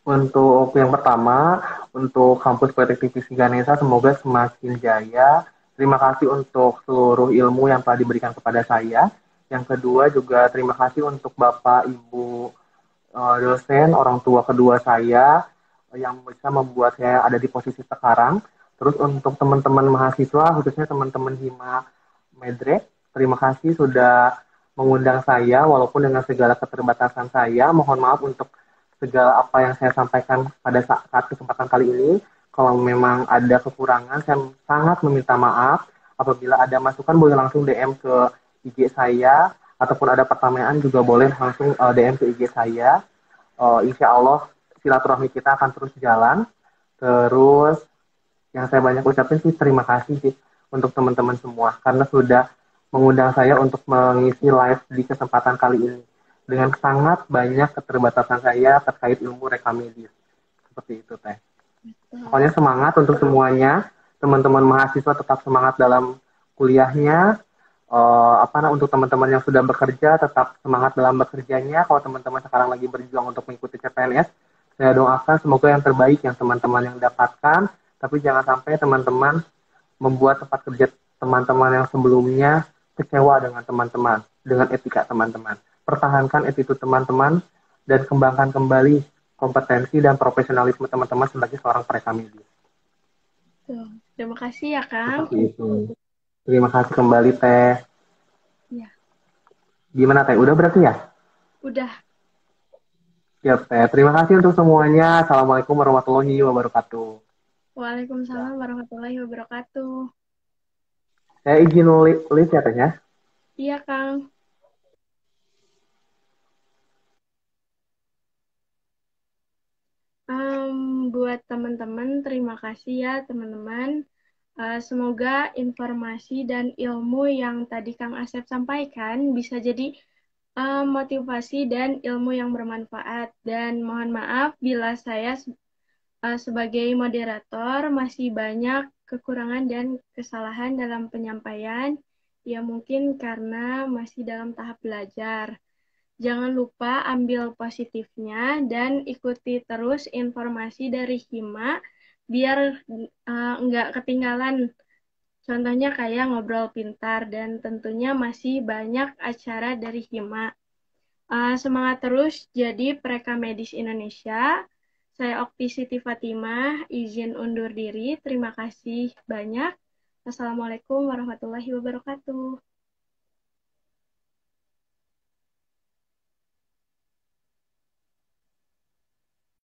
Untuk yang pertama, untuk kampus Politeknik Visi Ganesha semoga semakin jaya. Terima kasih untuk seluruh ilmu yang telah diberikan kepada saya. Yang kedua juga terima kasih untuk Bapak, Ibu dosen, orang tua kedua saya yang bisa membuat saya ada di posisi sekarang. Terus untuk teman-teman mahasiswa, khususnya teman-teman Hima Medrek, terima kasih sudah mengundang saya walaupun dengan segala keterbatasan saya. Mohon maaf untuk segala apa yang saya sampaikan pada saat kesempatan kali ini. Kalau memang ada kekurangan, saya sangat meminta maaf. Apabila ada masukan, boleh langsung DM ke IG saya, ataupun ada pertanyaan juga boleh langsung DM ke IG saya. Insya Allah silaturahmi kita akan terus jalan. Terus yang saya banyak ucapin sih terima kasih sih untuk teman-teman semua karena sudah mengundang saya untuk mengisi live di kesempatan kali ini dengan sangat banyak keterbatasan saya terkait ilmu rekam medis. Seperti itu teh. Pokoknya semangat untuk semuanya. Teman-teman mahasiswa tetap semangat dalam kuliahnya. Untuk teman-teman yang sudah bekerja tetap semangat dalam bekerjanya. Kalau teman-teman sekarang lagi berjuang untuk mengikuti CPNS, saya doakan semoga yang terbaik yang teman-teman yang dapatkan. Tapi jangan sampai teman-teman membuat tempat kerja teman-teman yang sebelumnya kecewa dengan teman-teman, dengan etika teman-teman. Pertahankan attitude teman-teman dan kembangkan kembali kompetensi dan profesionalisme teman-teman sebagai seorang perekam medis. Tuh. Terima kasih ya Kang. Seperti itu. Terima kasih kembali Teh. Ya, Gimana Teh? Udah berarti ya? udah. Siap Teh. Terima kasih untuk semuanya. Assalamualaikum warahmatullahi wabarakatuh. Waalaikumsalam warahmatullahi wabarakatuh. Saya izin list ya Teh ya. Iya Kang. Buat teman-teman, terima kasih ya teman-teman. Semoga informasi dan ilmu yang tadi Kang Asep sampaikan bisa jadi motivasi dan ilmu yang bermanfaat. Dan mohon maaf bila saya sebagai moderator masih banyak kekurangan dan kesalahan dalam penyampaian, ya mungkin karena masih dalam tahap belajar. Jangan lupa ambil positifnya dan ikuti terus informasi dari Hima biar nggak ketinggalan. Contohnya kayak ngobrol pintar dan tentunya masih banyak acara dari Hima. Semangat terus jadi Preka Medis Indonesia. Saya Okti Siti Fatimah, izin undur diri. Terima kasih banyak. Wassalamualaikum warahmatullahi wabarakatuh.